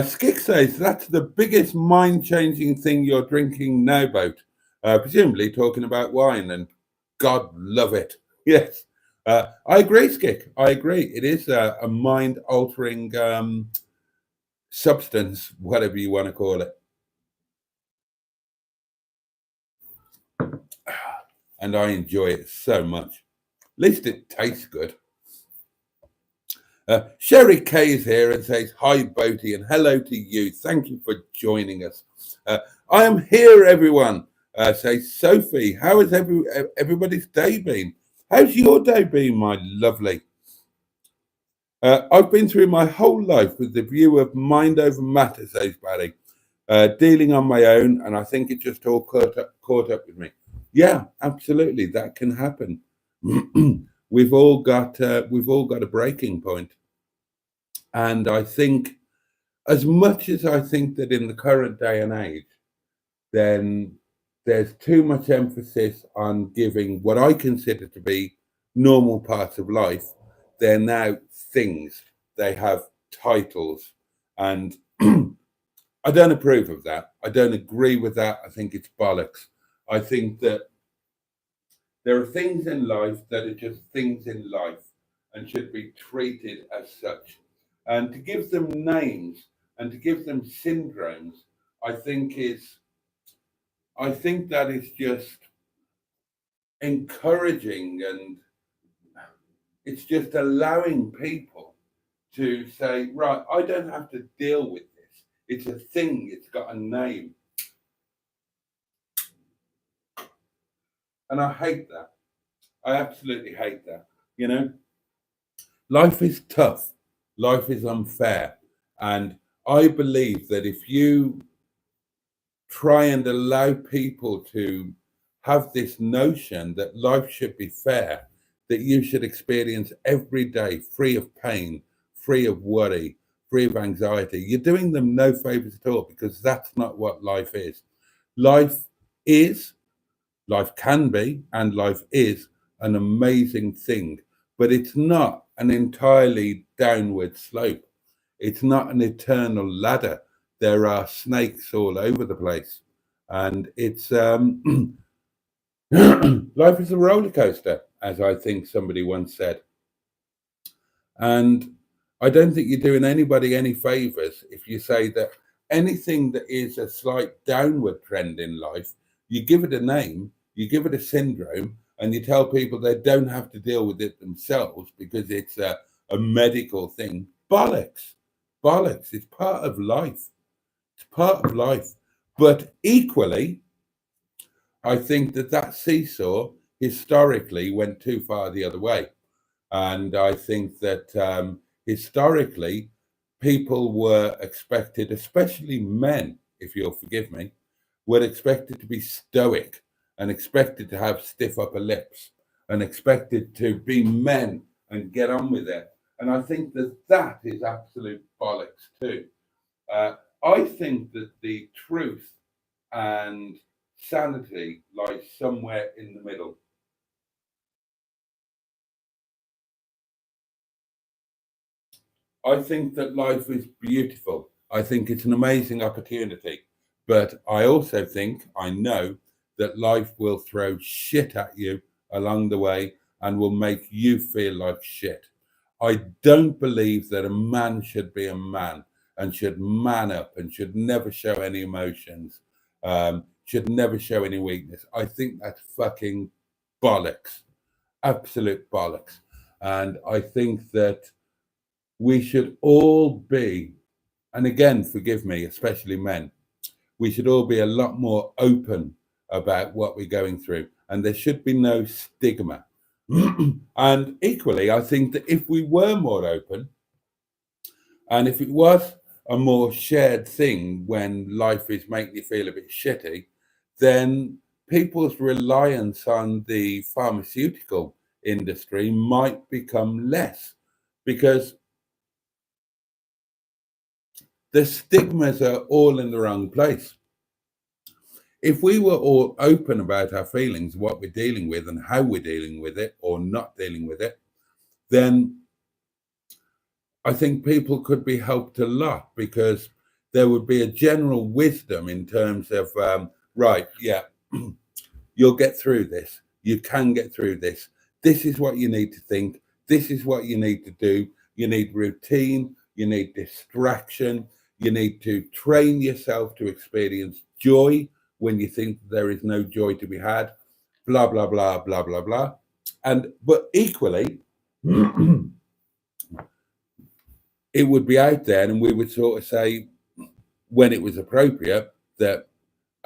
Skick says that's the biggest mind-changing thing you're drinking now, Boat. Presumably talking about wine, and God love it. Yes, I agree, Skick. I agree. It is a mind-altering substance, whatever you want to call it. And I enjoy it so much. At least it tastes good. Sherry K is here and says, hi, Boaty, and hello to you. Thank you for joining us. I am here, everyone, says Sophie. How has everybody's day been? How's your day been, my lovely? I've been through my whole life with the view of mind over matter, says Barry, dealing on my own, and I think it just all caught up with me. Yeah, absolutely, that can happen. We've all got a breaking point. And I think, as much as I think that in the current day and age, then there's too much emphasis on giving what I consider to be normal parts of life. They're now things. They have titles. And I don't approve of that. I don't agree with that. I think it's bollocks. I think that there are things in life that are just things in life and should be treated as such. And to give them names and to give them syndromes, I think that is just encouraging and It's just allowing people to say, right, I don't have to deal with this. It's a thing, it's got a name. And I hate that. I absolutely hate that. You know, life is tough, life is unfair. And I believe that if you try and allow people to have this notion that life should be fair, that you should experience every day free of pain, free of worry, free of anxiety, you're doing them no favors at all, because that's not what life is. Life is, life can be, and life is an amazing thing, but it's not an entirely downward slope. It's not an eternal ladder. There are snakes all over the place. And it's life is a roller coaster, as I think somebody once said. And I don't think you're doing anybody any favors if you say that anything that is a slight downward trend in life, you give it a name, you give it a syndrome, and you tell people they don't have to deal with it themselves because it's a medical thing. Bollocks. Bollocks. It's part of life. It's part of life. But equally, I think that that seesaw historically went too far the other way. And I think that historically, people were expected, especially men, if you'll forgive me, were expected to be stoic and expected to have stiff upper lips and expected to be men and get on with it. And I think that that is absolute bollocks too. I think that the truth and sanity lies somewhere in the middle. I think that life is beautiful. I think it's an amazing opportunity. But I also think, I know that life will throw shit at you along the way and will make you feel like shit. I don't believe that a man should be a man and should man up and should never show any emotions, should never show any weakness. I think that's fucking bollocks, absolute bollocks. And I think that we should all be, and again, forgive me, especially men, we should all be a lot more open about what we're going through. And there should be no stigma. And equally, I think that if we were more open, and if it was a more shared thing when life is making you feel a bit shitty, then people's reliance on the pharmaceutical industry might become less, because the stigmas are all in the wrong place. If we were all open about our feelings, what we're dealing with, and how we're dealing with it or not dealing with it, then I think people could be helped a lot, because there would be a general wisdom in terms of, right, yeah, you'll get through this. You can get through this. This is what you need to think. This is what you need to do. You need routine. You need distraction. You need to train yourself to experience joy when you think there is no joy to be had. Blah, blah, blah, blah, blah, blah. And, but equally, it would be out there, and we would sort of say, when it was appropriate, that,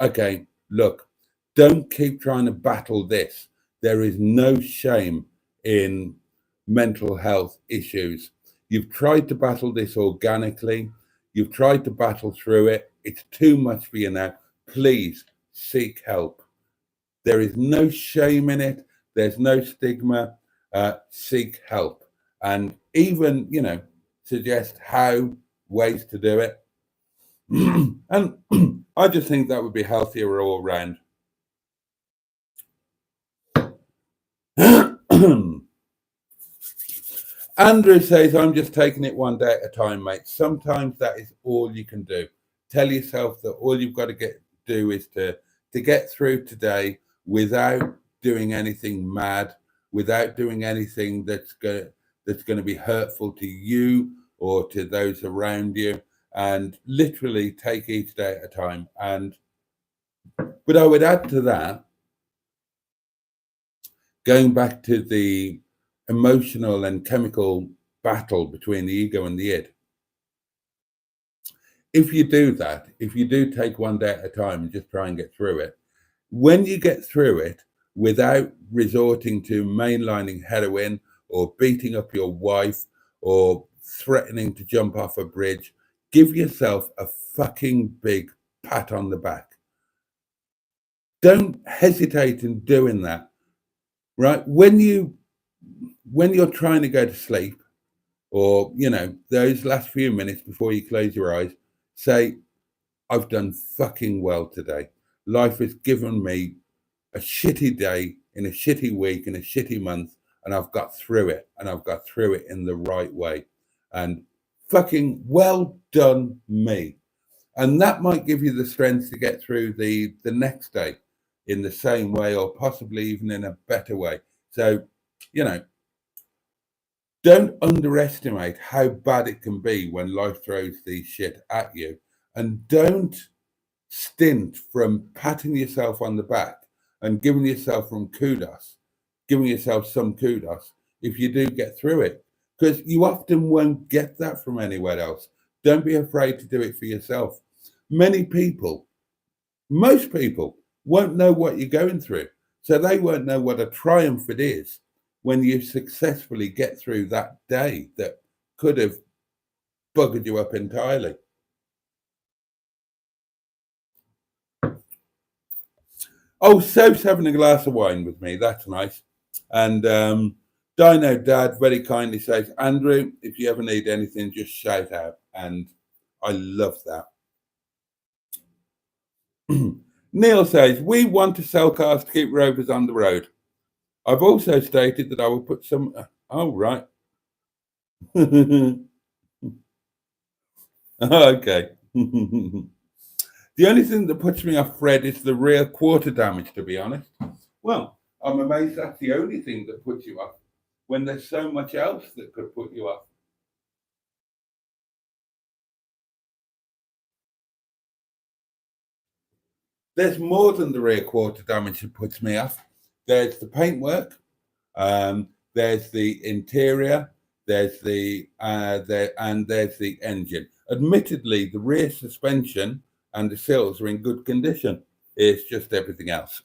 okay, look, don't keep trying to battle this. There is no shame in mental health issues. You've tried to battle this organically. You've tried to battle through it. It's too much for you now. Please seek help. There is no shame in it. There's no stigma. Seek help. And even, suggest how, ways to do it. And I just think that would be healthier all around. Andrew says, I'm just taking it one day at a time, mate. Sometimes that is all you can do. Tell yourself that all you've got to do is to get through today without doing anything mad, without doing anything that's going to be hurtful to you or to those around you, and literally take each day at a time. But I would add to that, going back to the emotional and chemical battle between the ego and the id. If you do that, if you do take one day at a time and just try and get through it, when you get through it without resorting to mainlining heroin or beating up your wife or threatening to jump off a bridge, give yourself a fucking big pat on the back. Don't hesitate in doing that, right? When you're trying to go to sleep, or those last few minutes before you close your eyes, say, I've done fucking well today. Life has given me a shitty day in a shitty week in a shitty month, and I've got through it, and I've got through it in the right way, and fucking well done me. And that might give you the strength to get through the next day in the same way, or possibly even in a better way. So don't underestimate how bad it can be when life throws these shit at you, and don't stint from patting yourself on the back and giving yourself some kudos if you do get through it, because you often won't get that from anywhere else. Don't be afraid to do it for yourself. Most people won't know what you're going through, so they won't know what a triumph it is when you successfully get through that day that could have buggered you up entirely. Oh, Soap's having a glass of wine with me. That's nice. And Dino Dad very kindly says, Andrew, if you ever need anything, just shout out. And I love that. Neil says, we want to sell cars to keep rovers on the road. I've also stated that I will put some... Oh, right. Okay. The only thing that puts me off Fred is the rear quarter damage, to be honest. Well, I'm amazed that's the only thing that puts you off when there's so much else that could put you off. There's more than the rear quarter damage that puts me off. There's the paintwork, there's the interior, there's the engine. Admittedly, the rear suspension and the sills are in good condition. It's just everything else.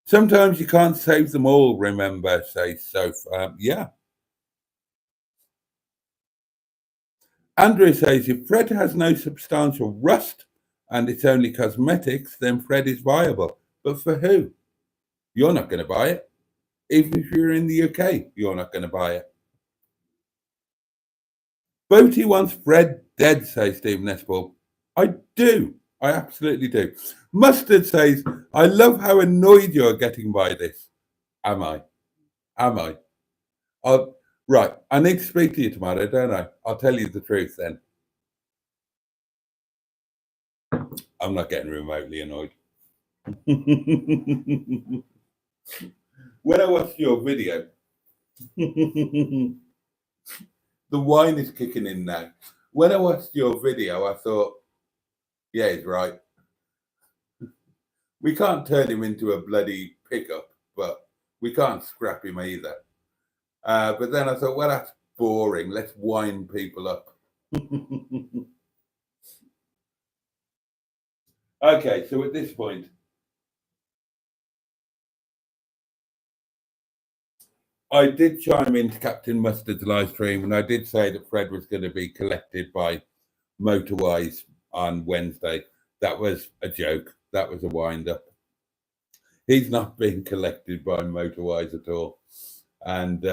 Sometimes you can't save them all, remember, says Soph. Yeah. Andrew says, if Fred has no substantial rust and it's only cosmetics, then Fred is viable. But for who? You're not going to buy it. Even if you're in the UK, you're not going to buy it. Boaty wants Fred dead, says Stephen Espel. I do. I absolutely do. Mustard says, I love how annoyed you're getting by this. Am I? Right. I need to speak to you tomorrow, don't I? I'll tell you the truth then. I'm not getting remotely annoyed. When I watched your video, the wine is kicking in now. When I watched your video, I thought, yeah, he's right. We can't turn him into a bloody pickup, but we can't scrap him either. But then I thought, well, that's boring. Let's wind people up. Okay, so at this point, I did chime into Captain Mustard's live stream, and I did say that Fred was going to be collected by Motorwise on Wednesday. That was a joke. That was a wind-up. He's not being collected by Motorwise at all. And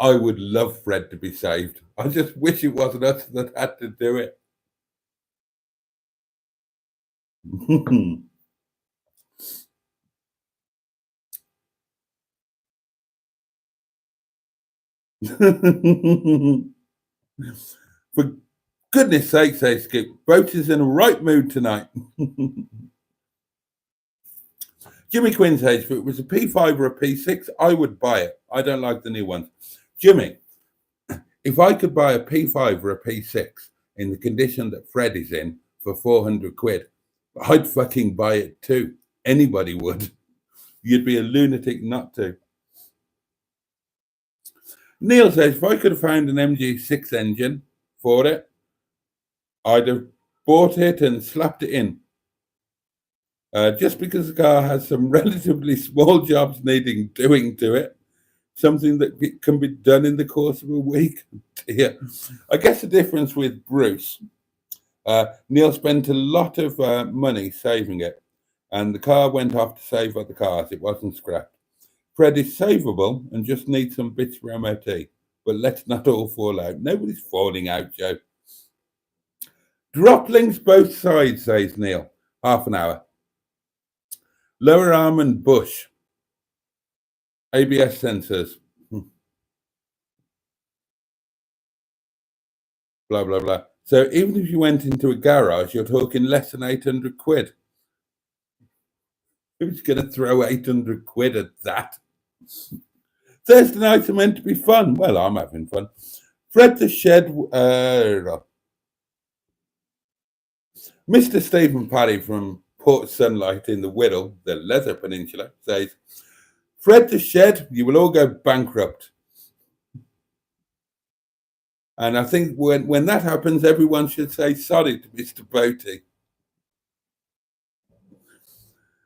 I would love Fred to be saved. I just wish it wasn't us that had to do it. For goodness sake, says Skip, Boaty's in a right mood tonight. Jimmy Quinn says, if it was a P5 or a P6, I would buy it. I don't like the new ones. Jimmy, if I could buy a P5 or a P6 in the condition that Fred is in for 400 quid, I'd fucking buy it too. Anybody would. You'd be a lunatic not to. Neil says, if I could have found an MG6 engine for it, I'd have bought it and slapped it in. Just because the car has some relatively small jobs needing doing to it, something that can be done in the course of a week. Yeah. I guess the difference with Bruce, Neil spent a lot of money saving it, and the car went off to save other cars. It wasn't scrapped. Fred is savable and just needs some bits for MOT, but let's not all fall out. Nobody's falling out, Joe. Drop links both sides, says Neil. Half an hour. Lower arm and bush. ABS sensors. Blah, blah, blah. So even if you went into a garage, you're talking less than 800 quid. Who's going to throw 800 quid at that? Thursday nights are meant to be fun. Well, I'm having fun. Fred the Shed. Mr. Stephen Paddy from Port Sunlight in the Whittle, the Leather Peninsula, says, Fred the Shed, you will all go bankrupt. And I think when that happens, everyone should say sorry to Mr. Boaty.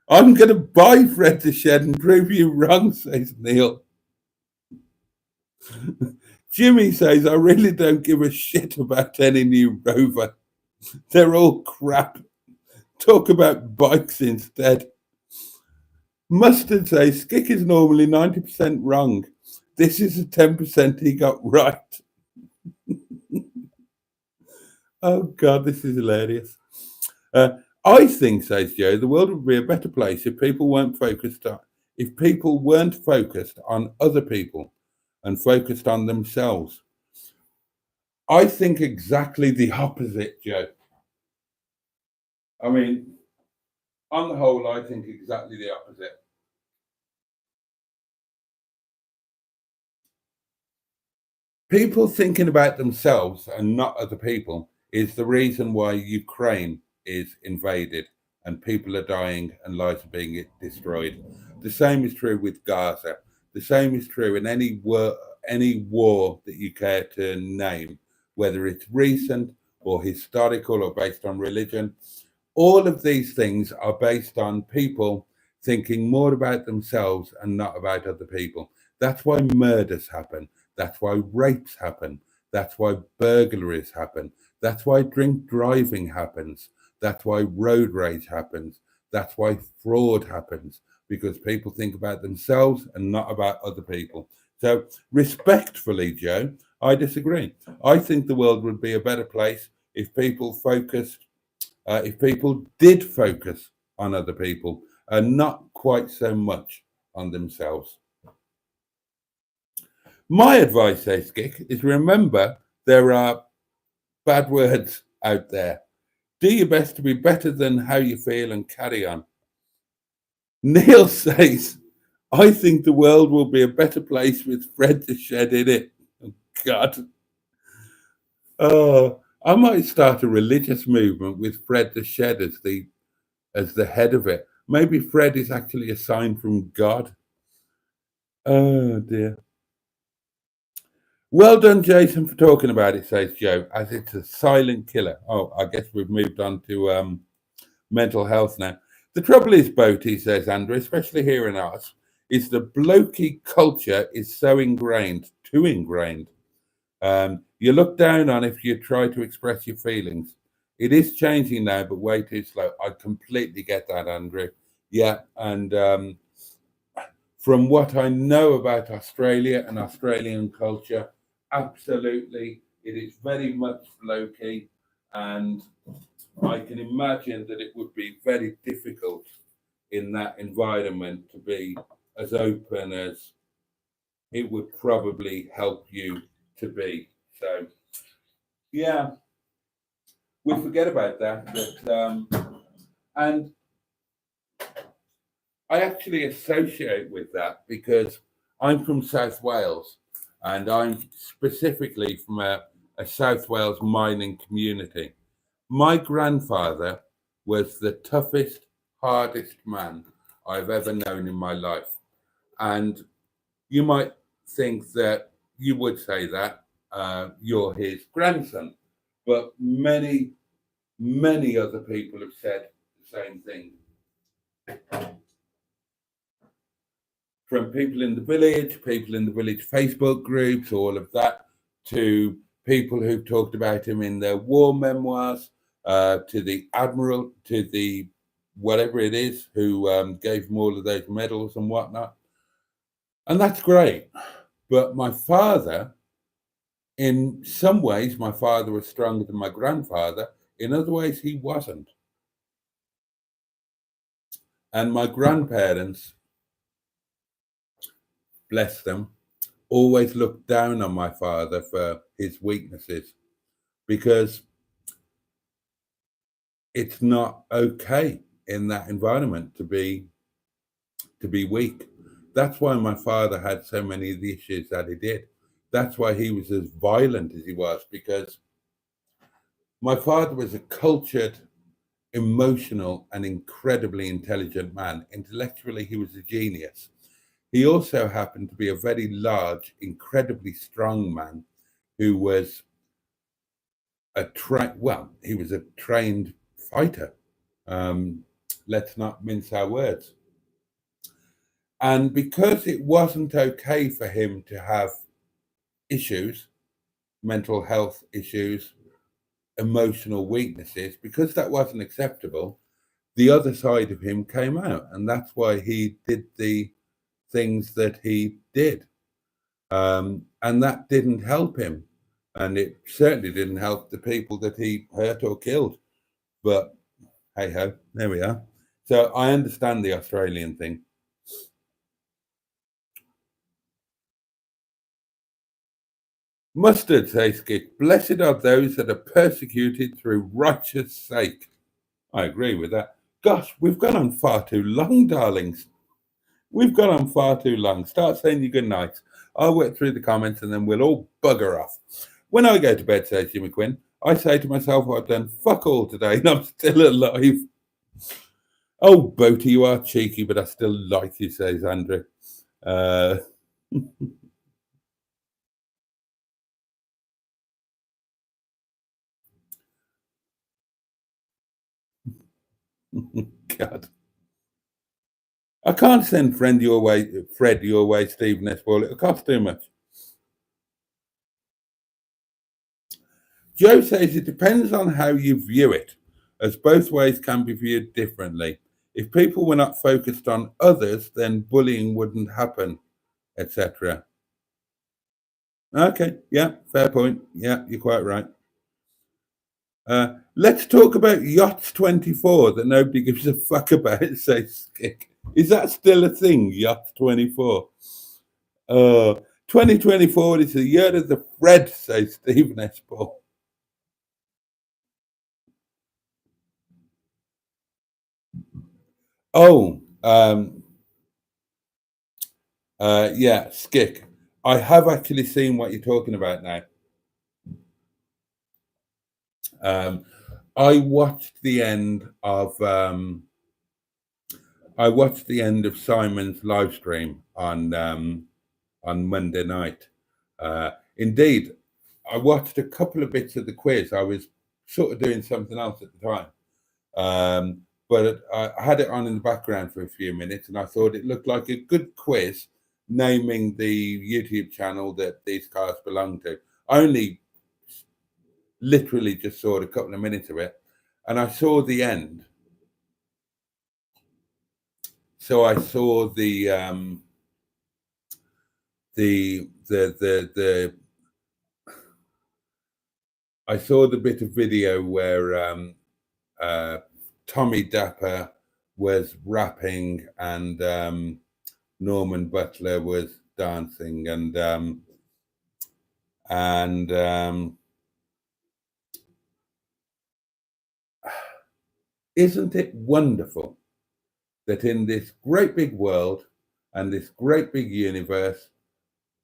I'm going to buy Fred the Shed and prove you wrong, says Neil. Jimmy says, I really don't give a shit about any new Rover. They're all crap. Talk about bikes instead. Mustard says, Skick is normally 90% wrong. This is the 10% he got right. Oh, God, this is hilarious. I think, says Joe, the world would be a better place if people weren't focused on other people and focused on themselves. I think exactly the opposite, Joe. I mean, on the whole, I think exactly the opposite. People thinking about themselves and not other people is the reason why Ukraine is invaded and people are dying and lives are being destroyed. The same is true with Gaza. The same is true in any war that you care to name, whether it's recent or historical or based on religion. All of these things are based on people thinking more about themselves and not about other people. That's why murders happen. That's why rapes happen. That's why burglaries happen. That's why drink driving happens. That's why road rage happens. That's why fraud happens, because people think about themselves and not about other people. So respectfully, Joe, I disagree. I think the world would be a better place if people did focus on other people and not quite so much on themselves. My advice, says Skick, is remember there are bad words out there. Do your best to be better than how you feel and carry on. Neil says, I think the world will be a better place with Fred the Shed in it. Oh, God. Oh, I might start a religious movement with Fred the Shed as the head of it. Maybe Fred is actually a sign from God. Oh, dear. Well done, Jason, for talking about it, says Joe, as it's a silent killer. Oh, I guess we've moved on to mental health now. The trouble is, Boaty, says Andrew, especially here in ours, is the blokey culture is so ingrained, too ingrained. You look down on if you try to express your feelings. It is changing now, but way too slow. I completely get that, Andrew. Yeah, and from what I know about Australia and Australian culture, absolutely, it is very much blokey, and I can imagine that it would be very difficult in that environment to be as open as it would probably help you to be. So, yeah, we forget about that. And I actually associate with that because I'm from South Wales, and I'm specifically from a South Wales mining community. My grandfather was the toughest, hardest man I've ever known in my life. And you might think that you would say that you're his grandson, but many other people have said the same thing. From people in the village Facebook groups, all of that, to people who've talked about him in their war memoirs, to the admiral, to the whatever it is, who gave him all of those medals and whatnot. And that's great. But my father, in some ways, my father was stronger than my grandfather. In other ways, he wasn't. And my grandparents, bless them, always looked down on my father for his weaknesses, because it's not okay in that environment to be weak. That's why my father had so many of the issues that he did. That's why he was as violent as he was, because my father was a cultured, emotional, and incredibly intelligent man. Intellectually, he was a genius. He also happened to be a very large, incredibly strong man who was he was a trained fighter. Let's not mince our words. And because it wasn't okay for him to have issues, mental health issues, emotional weaknesses, because that wasn't acceptable, the other side of him came out. And that's why he did the things that he did. And that didn't help him. And it certainly didn't help the people that he hurt or killed. But hey ho, there we are. So I understand the Australian thing. Mustard, says Skip, blessed are those that are persecuted through righteous sake. I agree with that. Gosh, we've gone on far too long, darlings. We've gone on far too long. Start saying your good nights. I'll work through the comments and then we'll all bugger off. When I go to bed, says Jimmy Quinn, I say to myself, I've done fuck all today and I'm still alive. Oh, Boaty, you are cheeky, but I still like you, says Andrew. God. I can't send Fred your way, Stephen S. Ball. It'll cost too much. Joe says it depends on how you view it, as both ways can be viewed differently. If people were not focused on others, then bullying wouldn't happen, etc. Okay, yeah, fair point. Yeah, you're quite right. Let's talk about Yachts 24 that nobody gives a fuck about, says Skick. Is that still a thing, Yachts 24? 2024 is the year of the Fred, says Stephen S. Paul. Oh, yeah, Skick. I have actually seen what you're talking about now. I watched the end of Simon's live stream on Monday night. Indeed, I watched a couple of bits of the quiz. I was sort of doing something else at the time, but I had it on in the background for a few minutes, and I thought it looked like a good quiz, naming the YouTube channel that these cars belong to. I only literally just saw a couple of minutes of it, and I saw the end. So I saw the I saw the bit of video where Tommy Dapper was rapping and Norman Butler was dancing, and isn't it wonderful that in this great big world and this great big universe,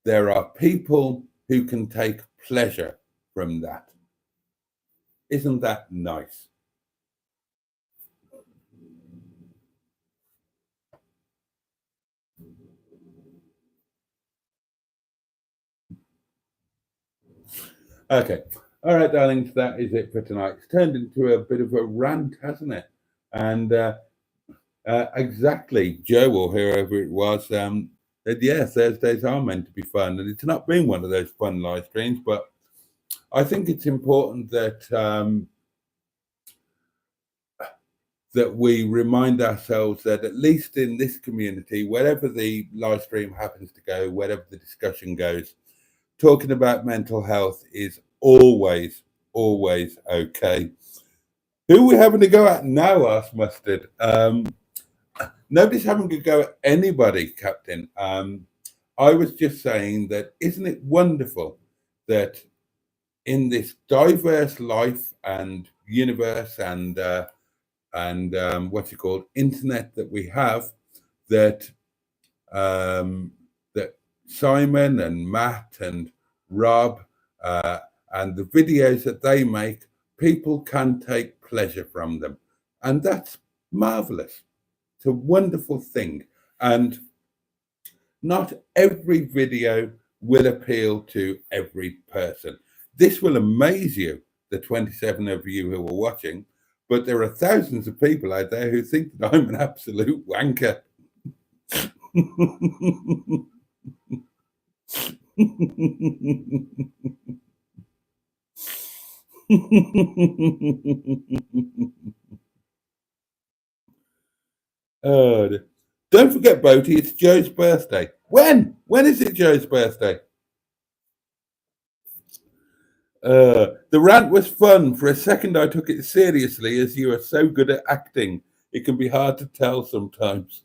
there are people who can take pleasure from that? Isn't that nice? Okay. All right, darlings, that is it for tonight. It's turned into a bit of a rant, hasn't it? And exactly, Joe or whoever it was, said, yeah, Thursdays are meant to be fun. And it's not been one of those fun live streams, but I think it's important that we remind ourselves that at least in this community, wherever the live stream happens to go, wherever the discussion goes, talking about mental health is always, always okay. Who are we having to go at now? Asked Mustard. Nobody's having to go at anybody, Captain. I was just saying that isn't it wonderful that in this diverse life and universe and what's it called, internet that we have, that that Simon and Matt and Rob and the videos that they make, people can take pleasure from them, and that's marvelous. It's a wonderful thing, and not every video will appeal to every person. This will amaze you, the 27 of you who are watching, but there are thousands of people out there who think that I'm an absolute wanker. Oh, don't forget, Boaty, it's Joe's birthday. When? When is it Joe's birthday? The rant was fun. For a second, I took it seriously as you are so good at acting. It can be hard to tell sometimes.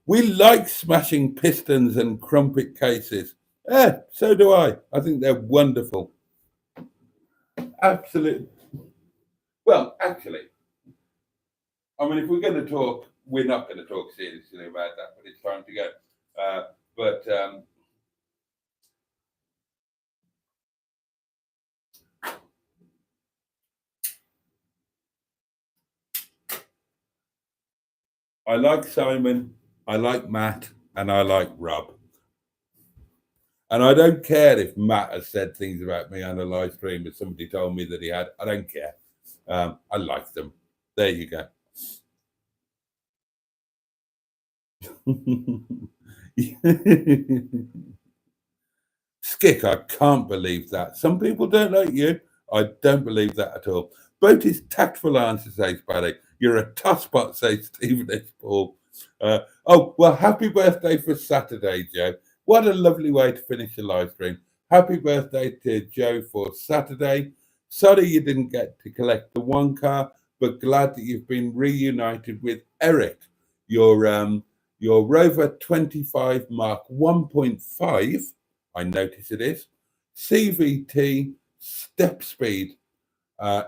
We like smashing pistons and crumpet cases. So do I. I think they're wonderful. Absolutely. Well, actually, I mean, if we're going to talk, we're not going to talk seriously about that, but it's time to go. But I like Simon, I like Matt, and I like Rob. And I don't care if Matt has said things about me on a live stream, if somebody told me that he had. I don't care. I like them. There you go. Skick, I can't believe that. Some people don't like you. I don't believe that at all. Boaty's tactful answer, says Paddy. You're a tosspot, says Stephen H. Paul. Oh, well, happy birthday for Saturday, Joe. What a lovely way to finish the live stream. Happy birthday to Joe for Saturday. Sorry you didn't get to collect the one car, but glad that you've been reunited with Eric, your Rover 25 Mark 1.5. I notice it is CVT step speed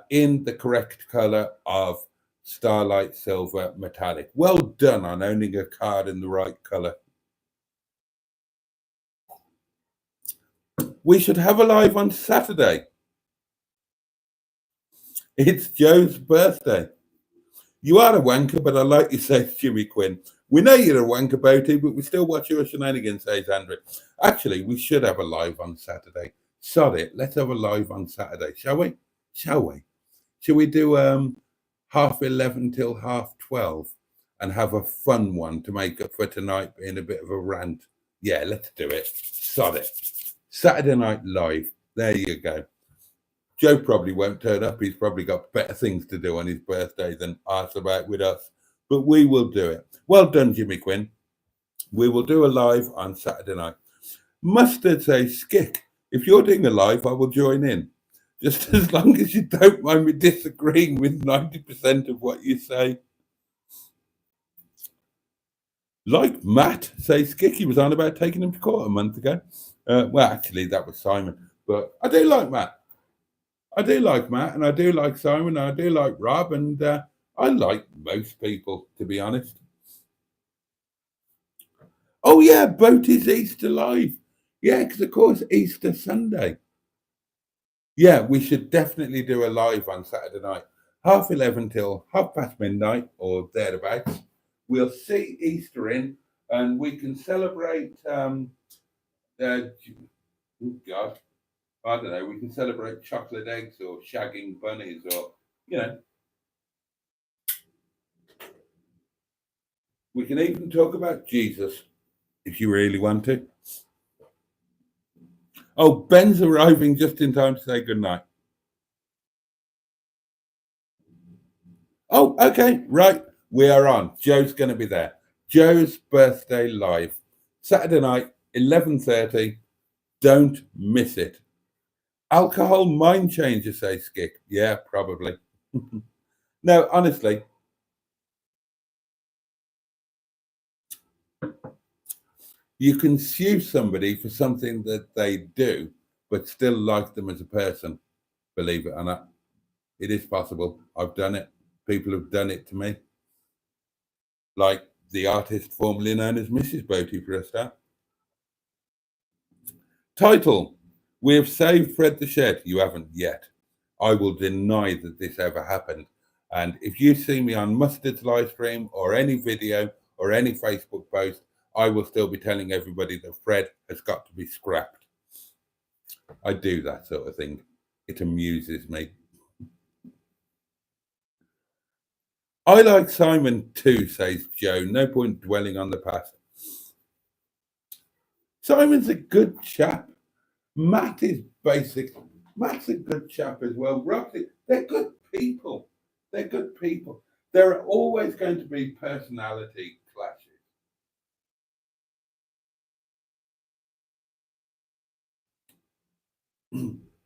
in the correct color of Starlight Silver Metallic. Well done on owning a car in the right color. We should have a live on Saturday. It's Joe's birthday. You are a wanker, but I like you, says Jimmy Quinn. We know you're a wanker, Boaty, but we still watch your shenanigans, says Andrew. Actually, we should have a live on Saturday. Sod it. Let's have a live on Saturday, shall we? Shall we? Shall we do 11:30 till 12:30 and have a fun one to make up for tonight being a bit of a rant? Yeah, let's do it. Sod it. Saturday night live. There you go. Joe probably won't turn up. He's probably got better things to do on his birthday than arse about with us. But we will do it. Well done, Jimmy Quinn. We will do a live on Saturday night. Mustard says, Skick, if you're doing a live, I will join in. Just as long as you don't mind me disagreeing with 90% of what you say. Like Matt says, Skick, he was on about taking him to court a month ago. Well, actually, that was Simon. But I do like Matt. I do like Matt, and I do like Simon, and I do like Rob, and I like most people, to be honest. Oh, yeah, Boaty's Easter Live. Yeah, because, of course, Easter Sunday. Yeah, we should definitely do a live on Saturday night, 11:30 till midnight or thereabouts. We'll see Easter in, and we can celebrate. Oh God, I don't know. We can celebrate chocolate eggs or shagging bunnies, or you know, we can even talk about Jesus if you really want to. Oh, Ben's arriving just in time to say goodnight. Oh, okay, right. We are on. Joe's going to be there. Joe's birthday live, Saturday night, 11:30. Don't miss it. Alcohol mind changer, says Skick. Yeah, probably. No, honestly, you can sue somebody for something that they do, but still like them as a person. Believe it or not, it is possible. I've done it. People have done it to me, like the artist formerly known as Mrs. Boaty for a start. Title: We have saved Fred the Shed. You haven't yet. I will deny that this ever happened. And if you see me on Mustard's live stream or any video or any Facebook post, I will still be telling everybody that Fred has got to be scrapped. I do that sort of thing. It amuses me. I like Simon too, says Joe. No point dwelling on the past. Simon's a good chap. Matt is basic. Matt's a good chap as well. Roxy, they're good people. They're good people. There are always going to be personality clashes.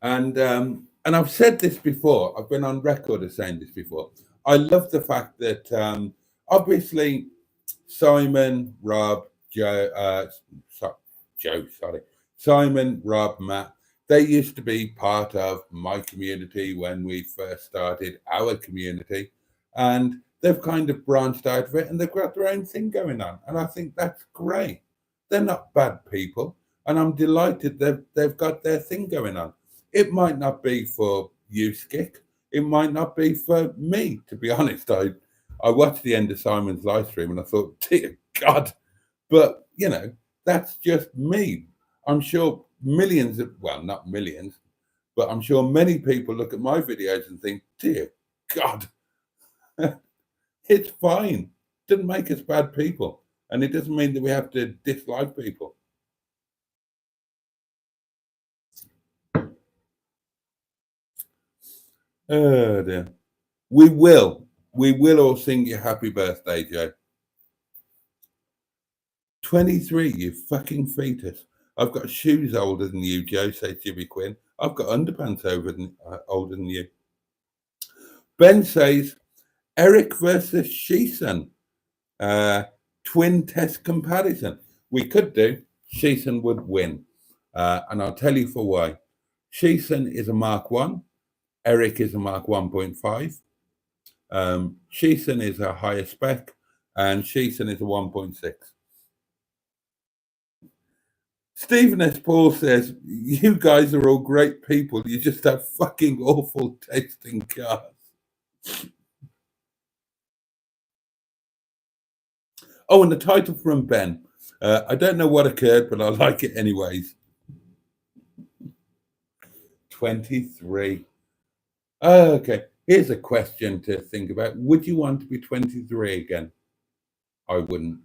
And I've said this before. I've been on record as saying this before. I love the fact that obviously Simon, Rob, Joe, sorry, Simon, Rob, Matt, they used to be part of my community when we first started our community, and they've kind of branched out of it and they've got their own thing going on. And I think that's great. They're not bad people, and I'm delighted they've got their thing going on. It might not be for you, Skick. It might not be for me, to be honest. I watched the end of Simon's live stream and I thought, dear God, but that's just me. I'm sure millions of, well, not millions, but I'm sure many people look at my videos and think, dear God, it's fine. Doesn't make us bad people. And it doesn't mean that we have to dislike people. Oh dear. We will. We will all sing you happy birthday, Joe. 23, you fucking fetus. I've got shoes older than you, Joe, says Jimmy Quinn. I've got underpants older than you. Ben says, Eric versus Sheeson. Twin test comparison. We could do. Sheeson would win. And I'll tell you for why. Sheeson is a Mark 1. Eric is a Mark 1.5. Sheeson is a higher spec. And Sheeson is a 1.6. Stephen S. Paul says, you guys are all great people. You just have fucking awful tasting cars. Oh, and the title from Ben. I don't know what occurred, but I like it anyways. 23. Okay, here's a question to think about. Would you want to be 23 again? I wouldn't.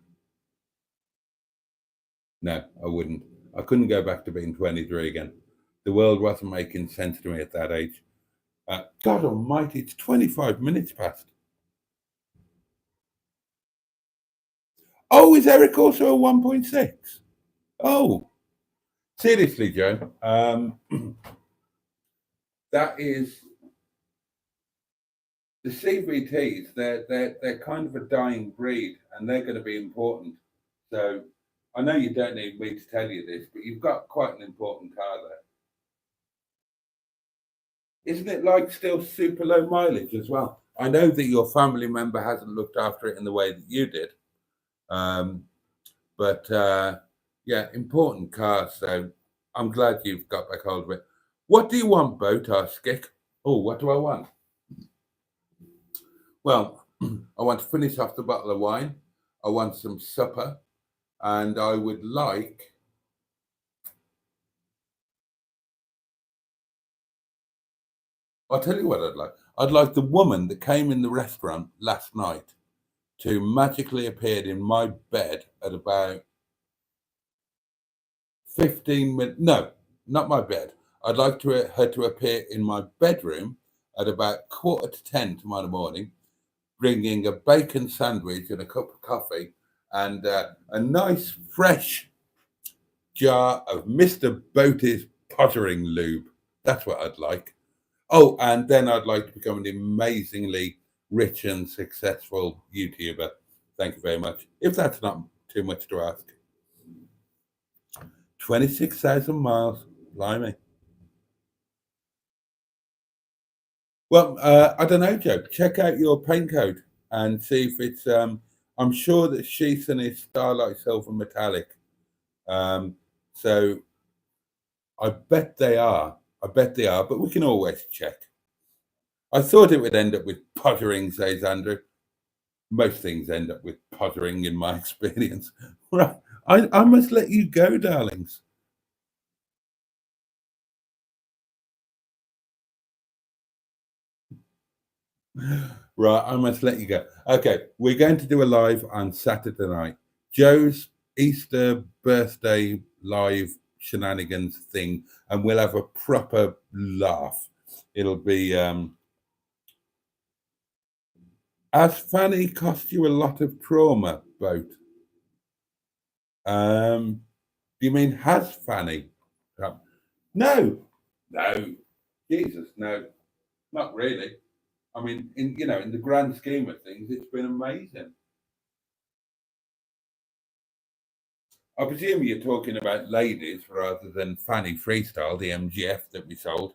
No, I wouldn't. I couldn't go back to being 23 again. The world wasn't making sense to me at that age. God almighty, it's 25 minutes past. Oh, is Eric also a 1.6? Oh, seriously, Joe. That is the CVTs. They're kind of a dying breed, and they're going to be important. So I know you don't need me to tell you this, but you've got quite an important car there. Isn't it like still super low mileage as well? I know that your family member hasn't looked after it in the way that you did, but yeah, important car. So I'm glad you've got back hold of it. What do you want, Boaty Skick? Oh, what do I want? Well, I want to finish off the bottle of wine. I want some supper, and I would like. I'll tell you what I'd like. I'd like the woman that came in the restaurant last night to magically appear in my bed at about 15 minutes. No, not my bed. I'd like her to appear in my bedroom at about 9:45 tomorrow morning, bringing a bacon sandwich and a cup of coffee and a nice fresh jar of Mr. Boaty's pottering lube. That's what I'd like. Oh, and then I'd like to become an amazingly rich and successful YouTuber. Thank you very much. If that's not too much to ask. 26,000 miles. Blimey. Well, I don't know, Joe. Check out your paint code and see if it's. I'm sure that Sheason is Starlight Silver Metallic. So I bet they are. But we can always check. I thought it would end up with pottering, says Andrew. Most things end up with pottering in my experience. Right. I must let you go, darlings. Right, I must let you go. Okay, we're going to do a live on Saturday night. Joe's Easter birthday live shenanigans thing, and we'll have a proper laugh. It'll be has Fanny cost you a lot of trauma, Boat? Do you mean has Fanny? No, Jesus, no, not really. I mean, in the grand scheme of things, it's been amazing. I presume you're talking about ladies rather than Fanny Freestyle, the MGF that we sold.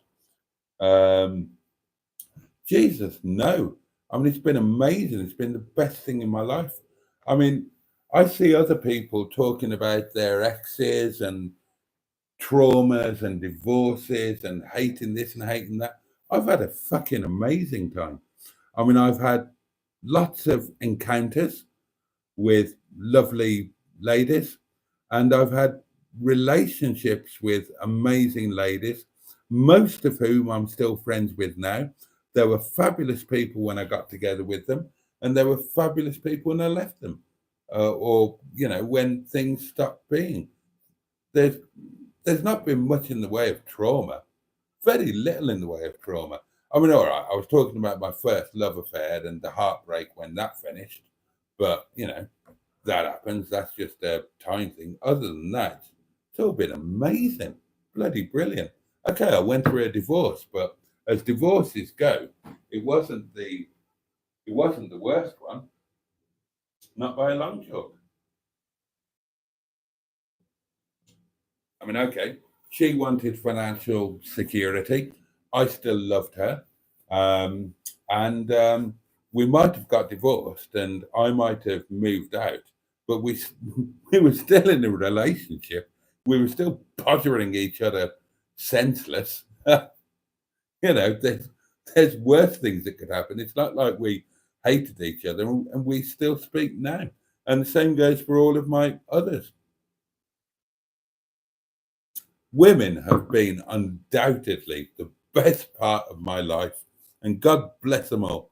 Jesus, no. I mean, it's been amazing. It's been the best thing in my life. I mean, I see other people talking about their exes and traumas and divorces and hating this and hating that. I've had a fucking amazing time. I mean, I've had lots of encounters with lovely ladies, and I've had relationships with amazing ladies, most of whom I'm still friends with now. There were fabulous people when I got together with them, and there were fabulous people when I left them, or when things stopped being. There's there's not been much in the way of trauma, very little in the way of trauma. I mean, all right, I was talking about my first love affair and the heartbreak when that finished, but that happens. That's just a time thing. Other than that, it's all been amazing, bloody brilliant. Okay, I went through a divorce, but as divorces go, it wasn't the worst one, not by a long shot. I mean, okay, she wanted financial security. I still loved her, and we might have got divorced, and I might have moved out, but we we were still in a relationship. We were still pottering each other senseless. There's worse things that could happen. It's not like we hated each other, and we still speak now. And the same goes for all of my others. Women have been undoubtedly the best part of my life, and God bless them all.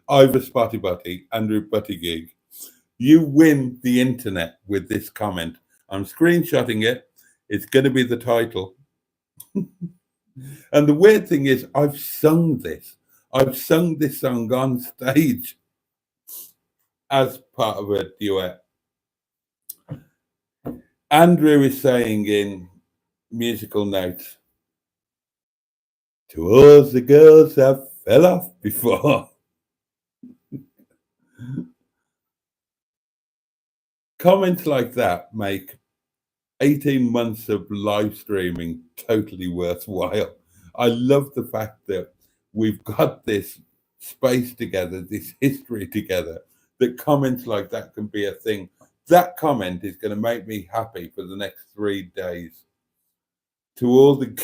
Ivor Spotty Butty, Andrew Butty Gig. You win the internet with this comment. I'm screenshotting it. It's going to be the title. And the weird thing is, I've sung this. I've sung this song on stage as part of a duet. Andrew is saying in musical notes, to all the girls that fell off before. Comments like that make 18 months of live streaming totally worthwhile. I love the fact that we've got this space together, this history together, that comments like that can be a thing. That comment is going to make me happy for the next 3 days. To all the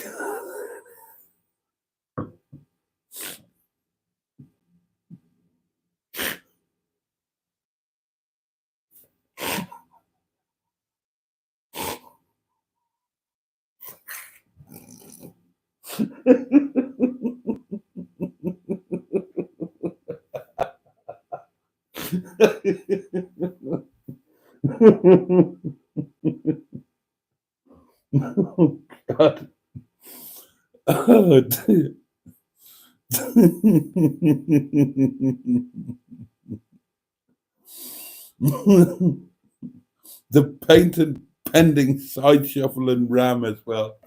oh, God. Oh, dear. The painted pending side shuffle and ram as well.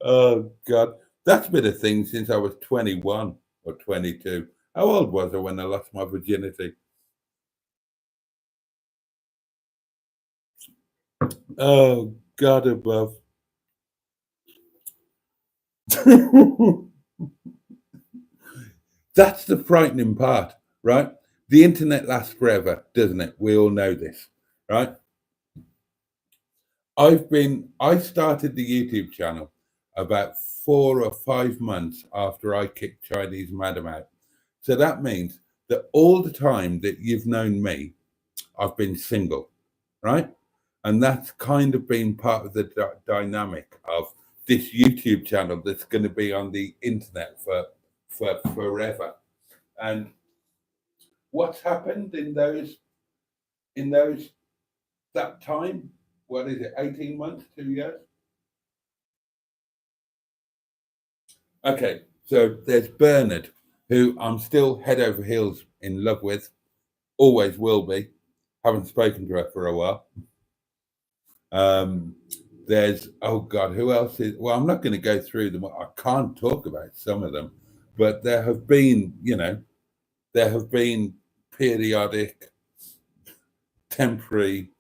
Oh God, that's been a thing since I was 21 or 22. How old was I when I lost my virginity? Oh God above. That's the frightening part, right? The internet lasts forever, doesn't it? We all know this, right? I started the YouTube channel about 4 or 5 months after I kicked Chinese Madam out. So that means that all the time that you've known me, I've been single, right? And that's kind of been part of the dynamic of this YouTube channel that's going to be on the internet for forever. And what's happened in those that time? What is it? 18 months, 2 years? Okay, so there's Bernard, who I'm still head over heels in love with, always will be. Haven't spoken to her for a while. Um, there's oh God, who else is? Well, I'm not going to go through them. I can't talk about some of them, but there have been periodic, temporary.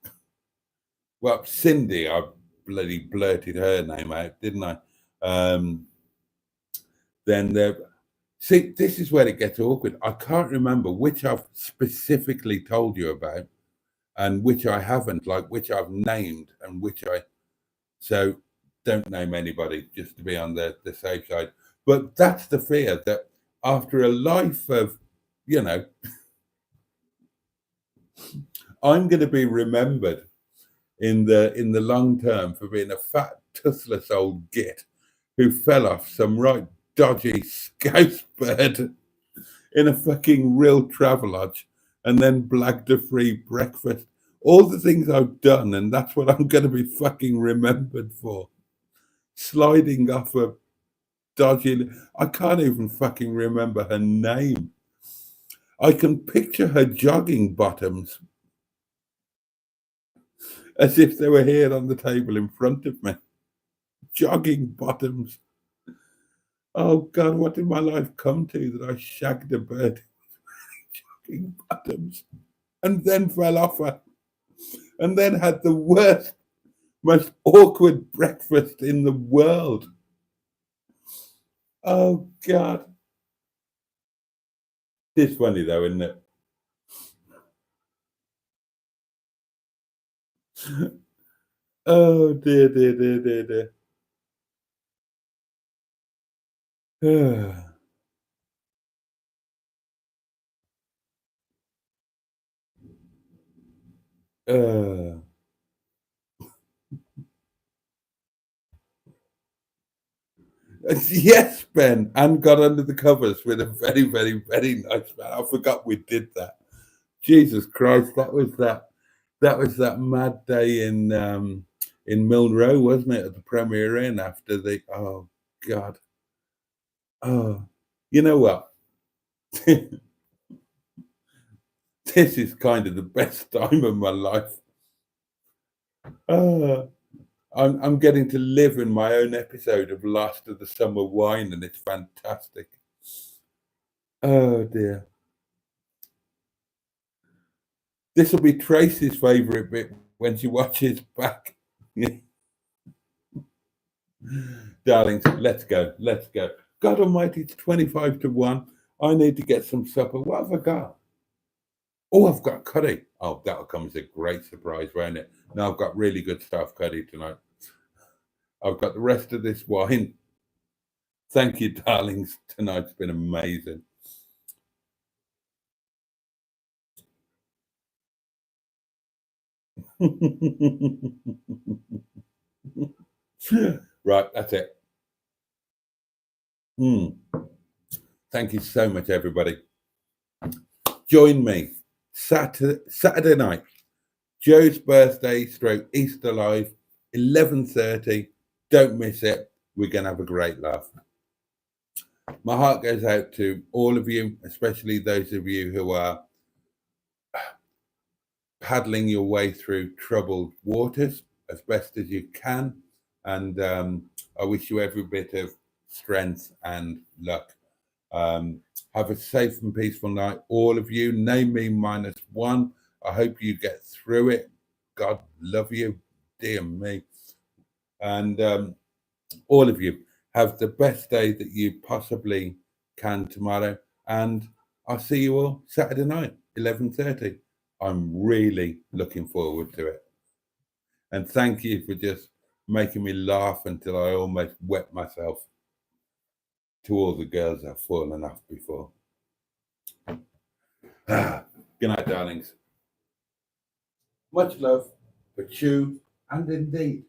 Well, Cindy, I bloody blurted her name out, didn't I? Um, then there. See, this is where it gets awkward. I can't remember which I've specifically told you about and which I haven't, like which I've named and which I. So don't name anybody just to be on the safe side. But that's the fear that after a life of, you know, I'm going to be remembered in the long term for being a fat, toothless old git who fell off some right dodgy scouse bird in a fucking real travelodge and then blagged a free breakfast. All the things I've done, and that's what I'm going to be fucking remembered for. Sliding off a dodgy. I can't even fucking remember her name. I can picture her jogging bottoms as if they were here on the table in front of me. Jogging bottoms. Oh God, what did my life come to that I shagged a bird jogging bottoms and then fell off her and then had the worst, most awkward breakfast in the world. Oh God. It's funny though, isn't it? Oh dear, dear, dear, dear, dear. Uh, yes, Ben, and got under the covers with a very, very, very nice man. I forgot we did that. Jesus Christ, that was that mad day in Mill Row, wasn't it? At the Premier Inn after the oh God. Oh, you know what? This is kind of the best time of my life. Oh, I'm getting to live in my own episode of Last of the Summer Wine, and it's fantastic. Oh dear. This will be Tracy's favourite bit when she watches back. Darlings, let's go. Let's go. God Almighty, it's 25-1. I need to get some supper. What have I got? Oh, I've got curry. Oh, that'll come as a great surprise, won't it? Now I've got really good stuff curry tonight. I've got the rest of this wine. Thank you, darlings. Tonight's been amazing. Right, that's it. Thank you so much, everybody. Join me Saturday night, Joe's birthday stroke Easter Live, 11:30. Don't miss it. We're going to have a great laugh. My heart goes out to all of you, especially those of you who are paddling your way through troubled waters as best as you can. And I wish you every bit of strength and luck. Have a safe and peaceful night, all of you. Name me -1. I hope you get through it. God love you, dear me. And all of you, have the best day that you possibly can tomorrow. And I'll see you all Saturday night, 11:30. I'm really looking forward to it. And thank you for just making me laugh until I almost wet myself. To all the girls I've fallen off before. Good night, darlings. Much love for you and indeed